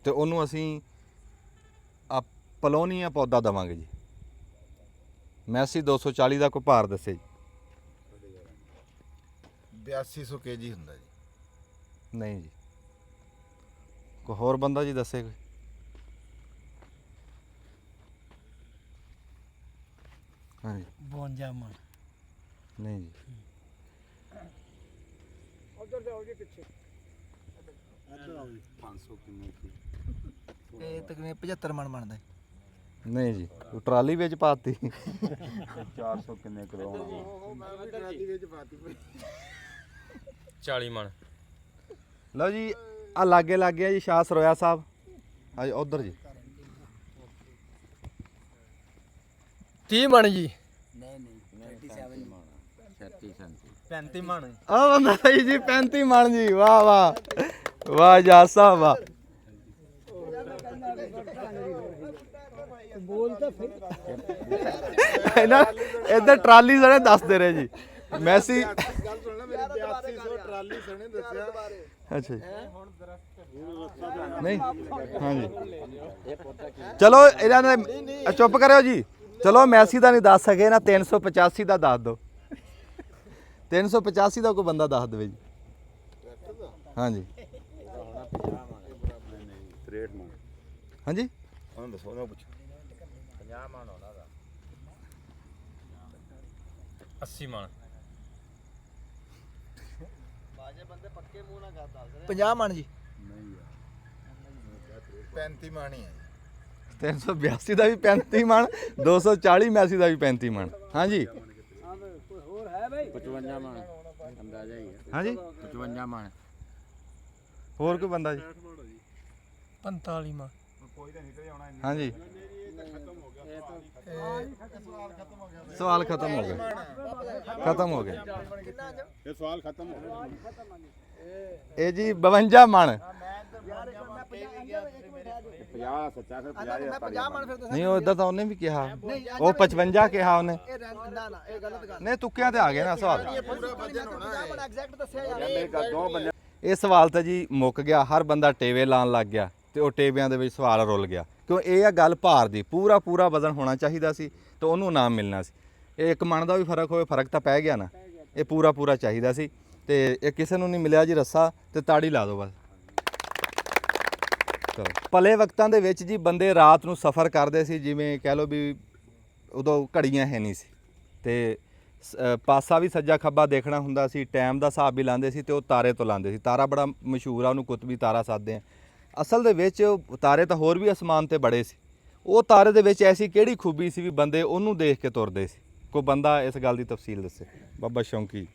ਤੇ ਉਹਨੂੰ ਅਸੀਂ ਆ ਪਲੋਨੀਆ ਪੌਦਾ ਦਵਾਂਗੇ ਜੀ। ਮੈਸੀ 240 ਦਾ ਕੋਈ ਭਾਰ ਦੱਸੇ ਜੀ। 8200 ਕੇਜੀ ਹੁੰਦਾ ਜੀ। ਨਹੀਂ ਜੀ, ਕੋਈ ਹੋਰ ਬੰਦਾ ਜੀ ਦੱਸੇ ਕੋਈ। ਹਾਂਜੀ 52 ਮਣ। ਨਹੀਂ ਜੀ। ਉਧਰ ਜਾਓ ਜੀ ਪਿੱਛੇ। 500 ਕਿੰਨੇ ਸੀ? ਇਹ ਤਕਰੀਬਨ 75 ਮਣ ਬਣਦਾ। ਨਹੀਂ ਜੀ, ਉਹ ਟਰਾਲੀ ਵਿੱਚ ਪਾਤੀ। 400 ਕਿੰਨੇ ਕਿਲੋ ਹੋਣਾ? 40 ਮਣ। ਲਓ ਜੀ ਆ ਲਾਗੇ ਲੱਗ ਗਿਆ ਜੀ ਸ਼ਾਹ ਸਰੋਇਆ ਸਾਹਿਬ। ਹਾਂਜੀ ਉਧਰ ਜੀ 30 ਮਣ ਜੀ। 35 ਮਣ। ਆ ਬੰਦਾ ਸਹੀ ਜੀ 35 ਮਣ ਜੀ। ਵਾਹ ਵਾਹ ਵਾਹ ਜਾ ਸਾਹਿਬ ਵਾਹ। ਬੋਲ ਤਾਂ ਫਿਰ ਇਹਨਾਂ ਇੱਧਰ ਟਰਾਲੀ ਸਣੇ ਦੱਸਦੇ ਰਹੇ ਜੀ। ਮੈਸੀ ਗੱਲ ਸੁਣਨਾ ਮੇਰੀ 8200 ਟਰਾਲੀ ਸਣੇ ਦੱਸਿਆ। ਅੱਛਾ ਜੀ ਨਹੀਂ ਹਾਂਜੀ ਚਲੋ ਇਹਨਾਂ ਨੇ ਚੁੱਪ ਕਰਿਓ ਜੀ। ਚਲੋ ਮੈਸੀ ਦਾ ਨਹੀਂ ਦੱਸ ਸਕੇ ਨਾ 385 ਦਾ ਦੱਸ ਦਿਓ। 385 ਦਾ ਕੋਈ ਬੰਦਾ ਦੱਸ ਦੇਵੇ ਜੀ। ਹਾਂਜੀ 63 ਮਣ। ਹਾਂਜੀ ਉਹਨਾਂ ਦੱਸੋ, ਉਹਨਾਂ ਪੁੱਛੋ। 50 ਮਣ ਹੋਣਾ ਦਾ। 80 ਮਣ। 50 ਮਣ ਜੀ। 35 ਮਾਣੀ ਹੈ 382 ਦਾ ਵੀ 35 ਮਣ, 240 ਮੈਸੀ ਦਾ ਵੀ 35 ਮਣ। ਹਾਂਜੀ 55 ਮਣ ਅੰਦਾਜ਼ਾ ਹੀ ਹੈ। ਹਾਂਜੀ 55 ਮਣ। ਹੋਰ ਕੋਈ ਬੰਦਾ ਜੀ? 45 ਮਣ। ਹਾਂਜੀ ਸਵਾਲ ਖਤਮ ਹੋ ਗਿਆ। ਖਤਮ ਹੋ ਗਿਆ ਇਹ ਸਵਾਲ ਖਤਮ ਹੋ ਗਿਆ। ਇਹ ਜੀ 52 ਮਣ। 50 ਸੱਚਾ ਫਿਰ 50 ਮੈਂ 50 ਮਣ ਫਿਰ ਨਹੀਂ ਉਹ ਇਦਾਂ ਤਾਂ ਉਹਨੇ ਵੀ ਕਿਹਾ, ਉਹ 55 ਕਿਹਾ ਉਹਨੇ। ਇਹ ਨਾ ਨਾ ਇਹ ਗਲਤ ਗੱਲ। ਨਹੀਂ ਤੁੱਕਿਆਂ ਤੇ ਆ ਗਿਆ ਨਾ ਸਵਾਲ। ਪੂਰਾ ਵਜਨ ਹੋਣਾ ਹੈ। 50 ਮਣ ਐਗਜ਼ੈਕਟ ਦੱਸਿਆ ਯਾਰ। ਮੇਰੇ ਕੋਲ ਦੋ ਬੰਦੇ। ਇਹ ਸਵਾਲ ਤਾਂ ਜੀ ਮੁੱਕ ਗਿਆ। ਹਰ ਬੰਦਾ ਟੇਵੇ ਲਾਉਣ ਲੱਗ ਗਿਆ ਤੇ ਉਹ ਟੇਵਿਆਂ ਦੇ ਵਿੱਚ ਸਵਾਲ ਰੁੱਲ ਗਿਆ। ਕਿਉਂ ਇਹ ਆ ਗੱਲ ਭਾਰ ਦੀ, ਪੂਰਾ ਪੂਰਾ ਵਜ਼ਨ ਹੋਣਾ ਚਾਹੀਦਾ ਸੀ ਤੇ ਉਹਨੂੰ ਇਨਾਮ ਮਿਲਣਾ ਸੀ। ਇਹ ਇੱਕ ਮਣ ਦਾ ਵੀ ਫਰਕ ਹੋਵੇ, ਫਰਕ ਤਾਂ ਪੈ ਗਿਆ ਨਾ। ਇਹ ਪੂਰਾ ਪੂਰਾ ਚਾਹੀਦਾ ਸੀ ਤੇ ਇਹ ਕਿਸੇ ਨੂੰ ਨਹੀਂ ਮਿਲਿਆ ਜੀ ਰੱਸਾ, ਤੇ ਤਾੜੀ ਲਾ ਦਿਓ ਬਸ। ਚਲੋ ਭਲੇ ਵਕਤਾਂ ਦੇ ਵਿੱਚ ਜੀ ਬੰਦੇ ਰਾਤ ਨੂੰ ਸਫ਼ਰ ਕਰਦੇ ਸੀ, ਜਿਵੇਂ ਕਹਿ ਲਓ ਵੀ ਉਦੋਂ ਘੜੀਆਂ ਹੈ ਨਹੀਂ ਸੀ ਤੇ ਪਾਸਾ ਵੀ ਸੱਜਾ ਖੱਬਾ ਦੇਖਣਾ ਹੁੰਦਾ ਸੀ, ਟਾਈਮ ਦਾ ਹਿਸਾਬ ਵੀ ਲਾਉਂਦੇ ਸੀ ਤੇ ਉਹ ਤਾਰੇ ਤੋਂ ਲਾਉਂਦੇ ਸੀ। ਤਾਰਾ ਬੜਾ ਮਸ਼ਹੂਰ ਆ, ਉਹਨੂੰ ਕੁਤਬੀ ਤਾਰਾ ਸੱਦਦੇ ਆ। ਅਸਲ ਦੇ ਵਿੱਚ ਤਾਰੇ ਤਾਂ ਹੋਰ ਵੀ ਅਸਮਾਨ ਤੇ ਬੜੇ ਸੀ। ਉਹ ਤਾਰੇ ਦੇ ਵਿੱਚ ਐਸੀ ਕਿਹੜੀ ਖੂਬੀ ਸੀ ਵੀ ਬੰਦੇ ਉਹਨੂੰ ਦੇਖ ਕੇ ਤੁਰਦੇ ਸੀ? ਕੋਈ ਬੰਦਾ ਇਸ ਗੱਲ ਦੀ ਤਫਸੀਲ ਦੱਸੇ। ਬਾਬਾ ਸ਼ੌਂਕੀ।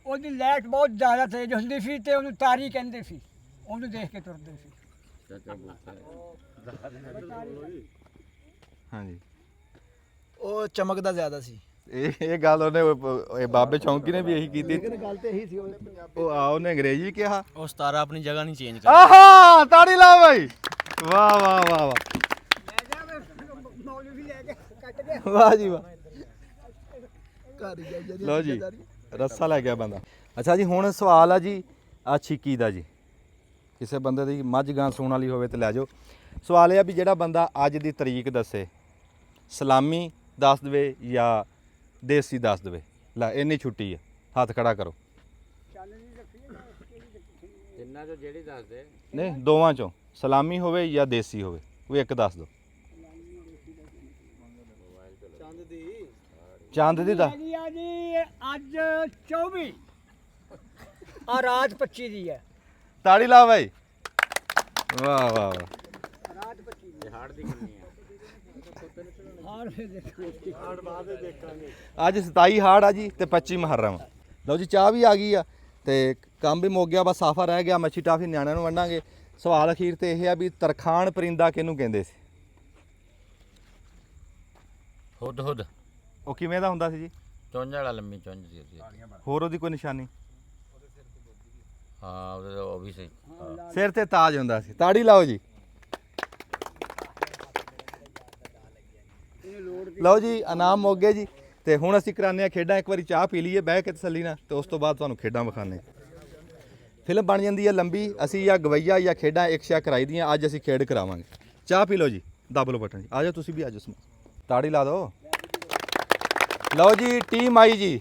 ਉਹਦੀ ਲਾਈਟ ਬਹੁਤ ਜ਼ਿਆਦਾ ਤੇਜ਼ ਹੁੰਦੀ ਸੀ ਤੇ ਉਹਨੂੰ ਤਾਰੀ ਕਹਿੰਦੇ ਸੀ, ਉਹਨੂੰ ਦੇਖ ਕੇ ਤੁਰਦੇ ਸੀ। ਹਾਂਜੀ ਉਹ ਚਮਕਦਾ ਜ਼ਿਆਦਾ ਸੀ। ਇਹ ਗੱਲ ਉਹਨੇ ਇਹ ਬਾਬੇ ਸ਼ੌਂਕੀ ਨੇ ਵੀ ਇਹੀ ਕੀਤੀ। ਗੱਲ ਤੇ ਇਹੀ ਸੀ। ਉਹ ਉਹਨੇ ਅੰਗਰੇਜ਼ੀ ਕਿਹਾ। ਉਹ 17 ਆਪਣੀ ਜਗ੍ਹਾ ਨਹੀਂ ਚੇਂਜ ਆਹਾ ਤਾੜੀ ਲਾ ਬਾਈ। ਵਾਹ ਵਾਹ ਵਾਹ ਵਾਹ ਮੌਲਵੀ ਲੈ ਕੇ ਕੱਟ ਗਿਆ। ਵਾਹ ਜੀ ਵਾਹ। ਘਰ ਹੀ ਜਾਈ ਲਓ ਜੀ ਰੱਸਾ ਲੈ ਗਿਆ ਬੰਦਾ। ਅੱਛਾ ਜੀ ਹੁਣ ਸਵਾਲ ਆ ਜੀ ਆ ਛਿੱਕੀ ਦਾ ਜੀ। ਕਿਸੇ ਬੰਦੇ ਦੀ ਮੱਝ ਗਾਂ ਸੂਣ ਵਾਲੀ ਹੋਵੇ ਤੇ ਲੈ ਜਾਓ। ਸਵਾਲ ਇਹ ਆ ਵੀ ਜਿਹੜਾ ਬੰਦਾ ਅੱਜ ਦੀ ਤਰੀਕ ਦੱਸੇ, ਸਲਾਮੀ ਦੱਸ ਦੇਵੇ ਜਾਂ ਦੇਸੀ ਦੱਸ ਦੇਵੇ। ਲੈ ਇੰਨੀ ਛੁੱਟੀ ਆ, ਹੱਥ ਖੜਾ ਕਰੋ। ਤਿੰਨਾਂ ਚੋਂ ਜਿਹੜੀ ਦੱਸ ਦੇ। ਨਹੀਂ ਦੋਵਾਂ ਚੋਂ ਸਲਾਮੀ ਹੋਵੇ ਜਾਂ ਦੇਸੀ ਹੋਵੇ, ਉਹ ਇੱਕ ਦੱਸ ਦਿਓ। ਚੰਦ ਦੀ ਦਾ ਹੈਗੀ ਆ ਜੀ ਅੱਜ 24 ਆ ਰਾਤ 25 ਦੀ ਹੈ। ਤਾੜੀ ਲਾ ਬਾਈ ਵਾਹ ਵਾਹ ਵਾਹ ਅੱਜ 27 ਹਾੜ ਆ ਜੀ ਤੇ 25 ਮੁਹੱਰਮ। ਲਓ ਜੀ ਚਾਹ ਵੀ ਆ ਗਈ ਆ ਤੇ ਕੰਮ ਵੀ ਮੁੱਕ ਗਿਆ, ਬਸ ਸਾਫਾ ਰਹਿ ਗਿਆ। ਮੱਛੀ ਟਾਫੀ ਨਿਆਣਿਆਂ ਨੂੰ ਵੰਡਾਂਗੇ। ਸਵਾਲ ਅਖੀਰ ਤੇ ਇਹ ਆ ਵੀ ਤਰਖਾਣ ਪਰਿੰਦਾ ਕਿਹਨੂੰ ਕਹਿੰਦੇ ਸੀ? ਹੁਦ ਹੁਦ ਉਹ ਕਿਵੇਂ ਦਾ ਹੁੰਦਾ ਸੀ ਜੀ? ਚੁੰਝ ਵਾਲਾ ਲੰਮੀ ਚੁੰਝ ਸੀ ਉਹਦੀ। ਹੋਰ ਉਹਦੀ ਕੋਈ ਨਿਸ਼ਾਨੀ? ਹਾਂ ਉਹਦੇ ਉਹ ਵੀ ਸਹੀ। ਸਿਰ ਤੇ ਤਾਜ ਹੁੰਦਾ ਸੀ। ਤਾੜੀ ਲਾਓ ਜੀ। ਲਓ ਜੀ ਇਨਾਮ ਮੁੱਕ ਗਏ ਜੀ ਤੇ ਹੁਣ ਅਸੀਂ ਕਰਾਉਂਦੇ ਆ ਖੇਡਾਂ। ਇੱਕ ਵਾਰੀ ਚਾਹ ਪੀ ਲਈਏ ਬਹਿ ਕੇ ਤਸੱਲੀ ਨਾਲ ਤੇ ਉਸ ਤੋਂ ਬਾਅਦ ਤੁਹਾਨੂੰ ਖੇਡਾਂ ਵਿਖਾਉਂਦੇ। ਫਿਲਮ ਬਣ ਜਾਂਦੀ ਹੈ ਲੰਬੀ। ਅਸੀਂ ਜਾਂ ਗਵਈਆ ਜਾਂ ਖੇਡਾਂ ਇੱਕ ਸ਼ਾ ਕਰਾਈ ਦੀਆਂ। ਅੱਜ ਅਸੀਂ ਖੇਡ ਕਰਾਵਾਂਗੇ। ਚਾਹ ਪੀ ਲਓ ਜੀ, ਦੱਬ ਲਓ ਬਟਨ ਜੀ। ਆ ਜਾਓ ਤੁਸੀਂ ਵੀ ਆ ਜਾਓ। ਤਾੜੀ ਲਾ ਦਿਓ। ਲਓ ਜੀ ਟੀਮ ਆਈ ਜੀ,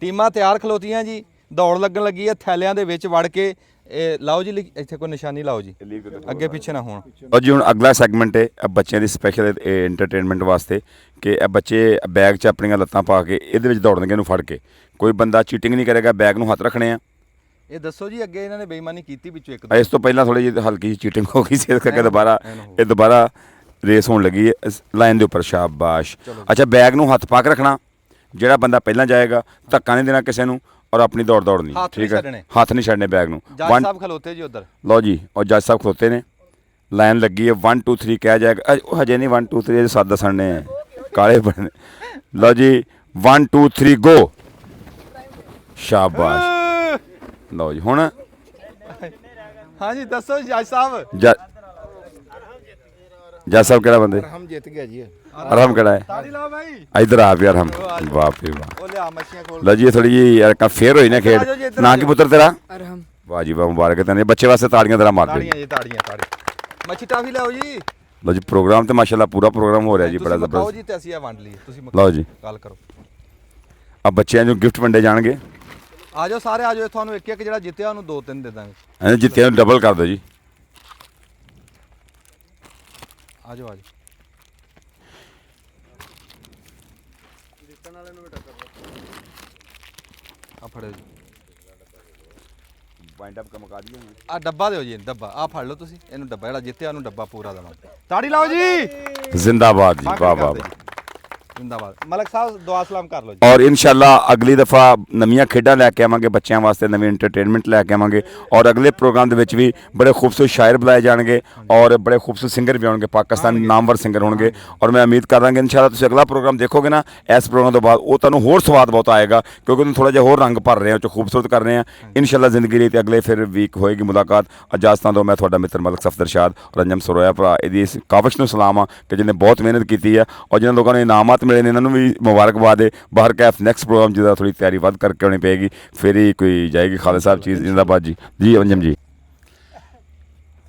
ਟੀਮਾਂ ਤਿਆਰ ਖਲੋਤੀਆਂ ਜੀ। ਦੌੜ ਲੱਗਣ ਲੱਗੀ ਹੈ ਥੈਲਿਆਂ ਦੇ ਵਿੱਚ ਵੜ ਕੇ। ਇਹ ਲਾਓ ਜੀ ਇੱਥੇ ਕੋਈ ਨਿਸ਼ਾਨੀ ਲਾਓ ਜੀ, ਅੱਗੇ ਪਿੱਛੇ ਨਾ ਹੋਣ। ਔਰ ਜੀ ਹੁਣ ਅਗਲਾ ਸੈਗਮੈਂਟ ਹੈ ਬੱਚਿਆਂ ਦੀ ਸਪੈਸ਼ਲ ਐਂਟਰਟੇਨਮੈਂਟ ਵਾਸਤੇ ਕਿ ਇਹ ਬੱਚੇ ਬੈਗ 'ਚ ਆਪਣੀਆਂ ਲੱਤਾਂ ਪਾ ਕੇ ਇਹਦੇ ਵਿੱਚ ਦੌੜਨਗੇ ਇਹਨੂੰ ਫੜ ਕੇ। ਕੋਈ ਬੰਦਾ ਚੀਟਿੰਗ ਨਹੀਂ ਕਰੇਗਾ, ਬੈਗ ਨੂੰ ਹੱਥ ਰੱਖਣੇ ਆ। ਇਹ ਦੱਸੋ ਜੀ ਅੱਗੇ ਇਹਨਾਂ ਨੇ ਬੇਈਮਾਨੀ ਕੀਤੀ ਵਿੱਚੋਂ ਇੱਕ ਇਸ ਤੋਂ ਪਹਿਲਾਂ ਥੋੜੀ ਜਿਹੀ ਹਲਕੀ ਜਿਹੀ ਚੀਟਿੰਗ ਹੋ ਗਈ ਸੀ, ਇਸ ਕਰਕੇ ਦੁਬਾਰਾ ਰੇਸ ਹੋਣ ਲੱਗੀ ਹੈ ਲਾਈਨ ਦੇ ਉੱਪਰ। ਸ਼ਾਬਾਸ਼। ਅੱਛਾ ਬੈਗ ਨੂੰ ਹੱਥ ਪਾ ਕੇ ਰੱਖਣਾ। ਜਿਹੜਾ ਬੰਦਾ ਪਹਿਲਾਂ ਜਾਏਗਾ ਧੱਕਾ ਨਹੀਂ ਦੇਣਾ ਕਿਸੇ ਨੂੰ ਔਰ ਆਪਣੀ ਦੌੜ ਦੌੜਨੀ। ਠੀਕ ਹੈ, ਹੱਥ ਨਹੀਂ ਛੱਡਣੇ ਬੈਗ ਨੂੰ। ਜੱਜ ਸਾਹਿਬ ਖਲੋਤੇ ਜੀ ਉਧਰ। ਲਓ ਜੀ ਔਰ ਜੱਜ ਸਾਹਿਬ ਖਲੋਤੇ ਨੇ। ਲਾਈਨ ਲੱਗੀ ਹੈ 1 2 3 ਕਹਿ ਜਾਏਗਾ। ਉਹ ਹਜੇ ਨਹੀਂ 1 2 3 7 ਦੱਸਣੇ ਕਾਲੇ ਬਣੇ। ਲਓ ਜੀ 1 2 3 ਗੋ। ਸ਼ਾਬਾਸ਼। ਲਓ ਜੀ ਹੁਣ ਹਾਂਜੀ ਦੱਸੋ ਜੱਜ ਸਾਹਿਬ। ਜੱਜ ਸਾਹਿਬ ਕਿਹੜਾ ਬੰਦੇ? ਹਮ ਜਿੱਤ ਗਿਆ ਜੀ। ਅਰਹਮ ਕਿਹੜਾ ਹੈ? ਤਾੜੀ ਲਾਓ ਭਾਈ। ਇਧਰ ਆ ਵੀ ਅਰਹਮ। ਵਾਹ ਫੇ ਵਾਹ। ਉਹ ਲਿਆ ਮੱਛੀਆਂ ਖੋਲ। ਲਓ ਜੀ ਥੋੜੀ ਜਿਹੀ ਯਾਰ ਫੇਰ ਹੋਈ ਨਾ ਖੇਡ। ਨਾ ਕੀ ਪੁੱਤਰ ਤੇਰਾ? ਅਰਹਮ। ਵਾਹ ਜੀ ਵਾਹ, ਮੁਬਾਰਕ ਤੈਨੂੰ। ਬੱਚੇ ਵਾਸਤੇ ਤਾੜੀਆਂ ਤੇਰਾ ਮਾਰ ਦਿਓ। ਤਾੜੀਆਂ ਜੀ ਤਾੜੀਆਂ। ਮੱਛੀ ਟਾਫੀ ਲਿਆਓ ਜੀ। ਲਓ ਜੀ ਪ੍ਰੋਗਰਾਮ ਤੇ ਮਾਸ਼ਾਅੱਲਾ ਪੂਰਾ ਪ੍ਰੋਗਰਾਮ ਹੋ ਰਿਹਾ ਜੀ, ਬੜਾ ਤੁਸੀਂ ਜ਼ਬਰਦਸਤ। ਜੀ ਤੇ ਅਸੀਂ ਇਹ ਵੰਡ ਲਈਏ। ਤੁਸੀਂ ਲਓ ਜੀ ਗੱਲ ਕਰੋ। ਆ ਬੱਚਿਆਂ ਨੂੰ ਗਿਫਟ ਵੰਡੇ ਜਾਣਗੇ। ਆ ਜਾਓ ਸਾਰੇ ਆ ਜਾਓ। ਤੁਹਾਨੂੰ ਇੱਕ ਇੱਕ ਜਿਹੜਾ ਜਿੱਤਿਆ ਉਹਨੂੰ 2-3 ਦੇ ਦਾਂਗੇ। ਇਹਨੇ ਜਿੱਤਿਆਂ ਨੂੰ ਡਬਲ ਕਰ ਦਿਓ ਜੀ। ਆ ਜਾਓ ਆ ਜਾਓ। ਆ ਫੜੋ ਜੀ। ਵਾਈਂਡ ਅਪ ਕੰਮ ਕਰ ਦਈਏ। ਆ ਡੱਬਾ ਦਿਓ ਜੀ, ਡੱਬਾ ਆ ਫੜ ਲਓ ਤੁਸੀਂ। ਇਹਨੂੰ ਡੱਬਾ ਜਿਹੜਾ ਜਿੱਤਿਆ ਉਹਨੂੰ ਡੱਬਾ ਪੂਰਾ ਦੇਵਾਂਗੇ। ਤਾੜੀ ਲਾਓ ਜੀ। ਜ਼ਿੰਦਾਬਾਦ ਜੀ, ਵਾਹ ਵਾਹ ਵਾਹ। ਜ਼ਿੰਦਾਬਾਦ। ਮਲਕ ਸਾਹਿਬ ਦੁਆ ਸਲਾਮ ਕਰ ਲਓ ਜੀ। ਔਰ ਇਨਸ਼ਾਅੱਲਾ ਅਗਲੀ ਦਫਾ ਨਵੀਆਂ ਖੇਡਾਂ ਲੈ ਕੇ ਆਵਾਂਗੇ ਬੱਚਿਆਂ ਵਾਸਤੇ, ਨਵੀਂ ਐਂਟਰਟੇਨਮੈਂਟ ਲੈ ਕੇ ਆਵਾਂਗੇ। ਔਰ ਅਗਲੇ ਪ੍ਰੋਗਰਾਮ ਦੇ ਵਿੱਚ ਵੀ ਬੜੇ ਖੂਬਸੂਰਤ ਸ਼ਾਇਰ ਬੁਲਾਏ ਜਾਣਗੇ ਔਰ ਬੜੇ ਖੂਬਸੂਰਤ ਸਿੰਗਰ ਵੀ ਆਉਣਗੇ, ਪਾਕਿਸਤਾਨ ਨਾਮਵਰ ਸਿੰਗਰ ਹੋਣਗੇ। ਔਰ ਮੈਂ ਉਮੀਦ ਕਰਾਂਗਾ ਇਨਸ਼ਾਅੱਲਾ ਤੁਸੀਂ ਅਗਲਾ ਪ੍ਰੋਗਰਾਮ ਦੇਖੋਗੇ ਨਾ, ਇਸ ਪ੍ਰੋਗਰਾਮ ਤੋਂ ਬਾਅਦ ਉਹ ਤੁਹਾਨੂੰ ਹੋਰ ਸਵਾਦ ਬਹੁਤ ਆਏਗਾ, ਕਿਉਂਕਿ ਉਹਨੂੰ ਥੋੜਾ ਜਿਹਾ ਹੋਰ ਰੰਗ ਭਰ ਰਹੇ ਹਾਂ, ਉਹ 'ਚ ਖੂਬਸੂਰਤ ਕਰ ਰਹੇ ਹਾਂ। ਇਨਸ਼ਾਅੱਲਾ ਜ਼ਿੰਦਗੀ ਲਈ ਤੇ ਅਗਲੇ ਫਿਰ ਵੀਕ ਹੋਏਗੀ ਮੁਲਾਕਾਤ। ਇਜਾਜ਼ਤਾਂ ਦਿਓ। ਮੈਂ ਤੁਹਾਡਾ ਮਿੱਤਰ ਮਲਕ ਸਫਦਰ ਸ਼ਾਦ ਔਰ ਅੰਜਮ ਸਰੋਇਆ ਭਰਾ ਇਹਦੀ ਇਸ ਕਾਵਿਸ਼ ਨੂੰ ਸਲਾਮ ਆ ਕਿ ਜਿਹਨੇ ਬਹੁਤ ਮਿਹਨਤ ਕੀਤੀ ਹੈ ਔਰ ਜਿਹਨਾਂ ਲੋਕਾਂ ਨੂੰ ਇਨਾਮਾਤ ਮਿਲੇ ਨੇ ਇਹਨਾਂ ਨੂੰ ਵੀ ਮੁਬਾਰਕਬਾਦ ਹੈ। ਬਾਹਰ ਕੈਫ ਨੈਕਸਟ ਪ੍ਰੋਗਰਾਮ ਜਿਹਦਾ ਥੋੜੀ ਤਿਆਰੀ ਵੱਧ ਕਰਕੇ ਆਉਣੀ ਪਏਗੀ, ਫਿਰ ਹੀ ਕੋਈ ਜਾਏਗੀ। ਖਾਲਿਦ ਸਾਹਿਬ ਚੀਜ਼ ਜਿੰਦਾਬਾਦ ਜੀ। ਜੀ ਅੰਜਮ ਜੀ।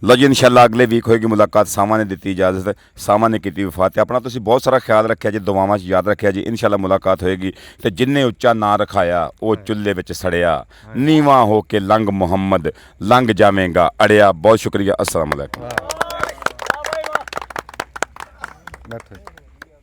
ਲਓ ਜੀ ਇਨਸ਼ਾਅੱਲਾ ਅਗਲੇ ਵੀਕ ਹੋਏਗੀ ਮੁਲਾਕਾਤ। ਸਾਮਾਂ ਨੇ ਦਿੱਤੀ ਇਜਾਜ਼ਤ, ਸਾਮਾਂ ਨੇ ਕੀਤੀ ਵਫਾਤ। ਆਪਣਾ ਤੁਸੀਂ ਬਹੁਤ ਸਾਰਾ ਖਿਆਲ ਰੱਖਿਆ ਜੀ, ਦੁਆਵਾਂ 'ਚ ਯਾਦ ਰੱਖਿਆ ਜੀ। ਇਨਸ਼ਾਅੱਲਾ ਮੁਲਾਕਾਤ ਹੋਏਗੀ। ਤੇ ਜਿੰਨੇ ਉੱਚਾ ਨਾਂ ਰਖਾਇਆ ਉਹ ਚੁੱਲ੍ਹੇ ਵਿੱਚ ਸੜਿਆ, ਨੀਵਾਂ ਹੋ ਕੇ ਲੰਘ ਮੁਹੰਮਦ, ਲੰਘ ਜਾਵੇਂਗਾ ਅੜਿਆ। ਬਹੁਤ ਸ਼ੁਕਰੀਆ। ਅਸਲਾਮ ਅਲੈਕੁਮ। ਬੈਠੋ।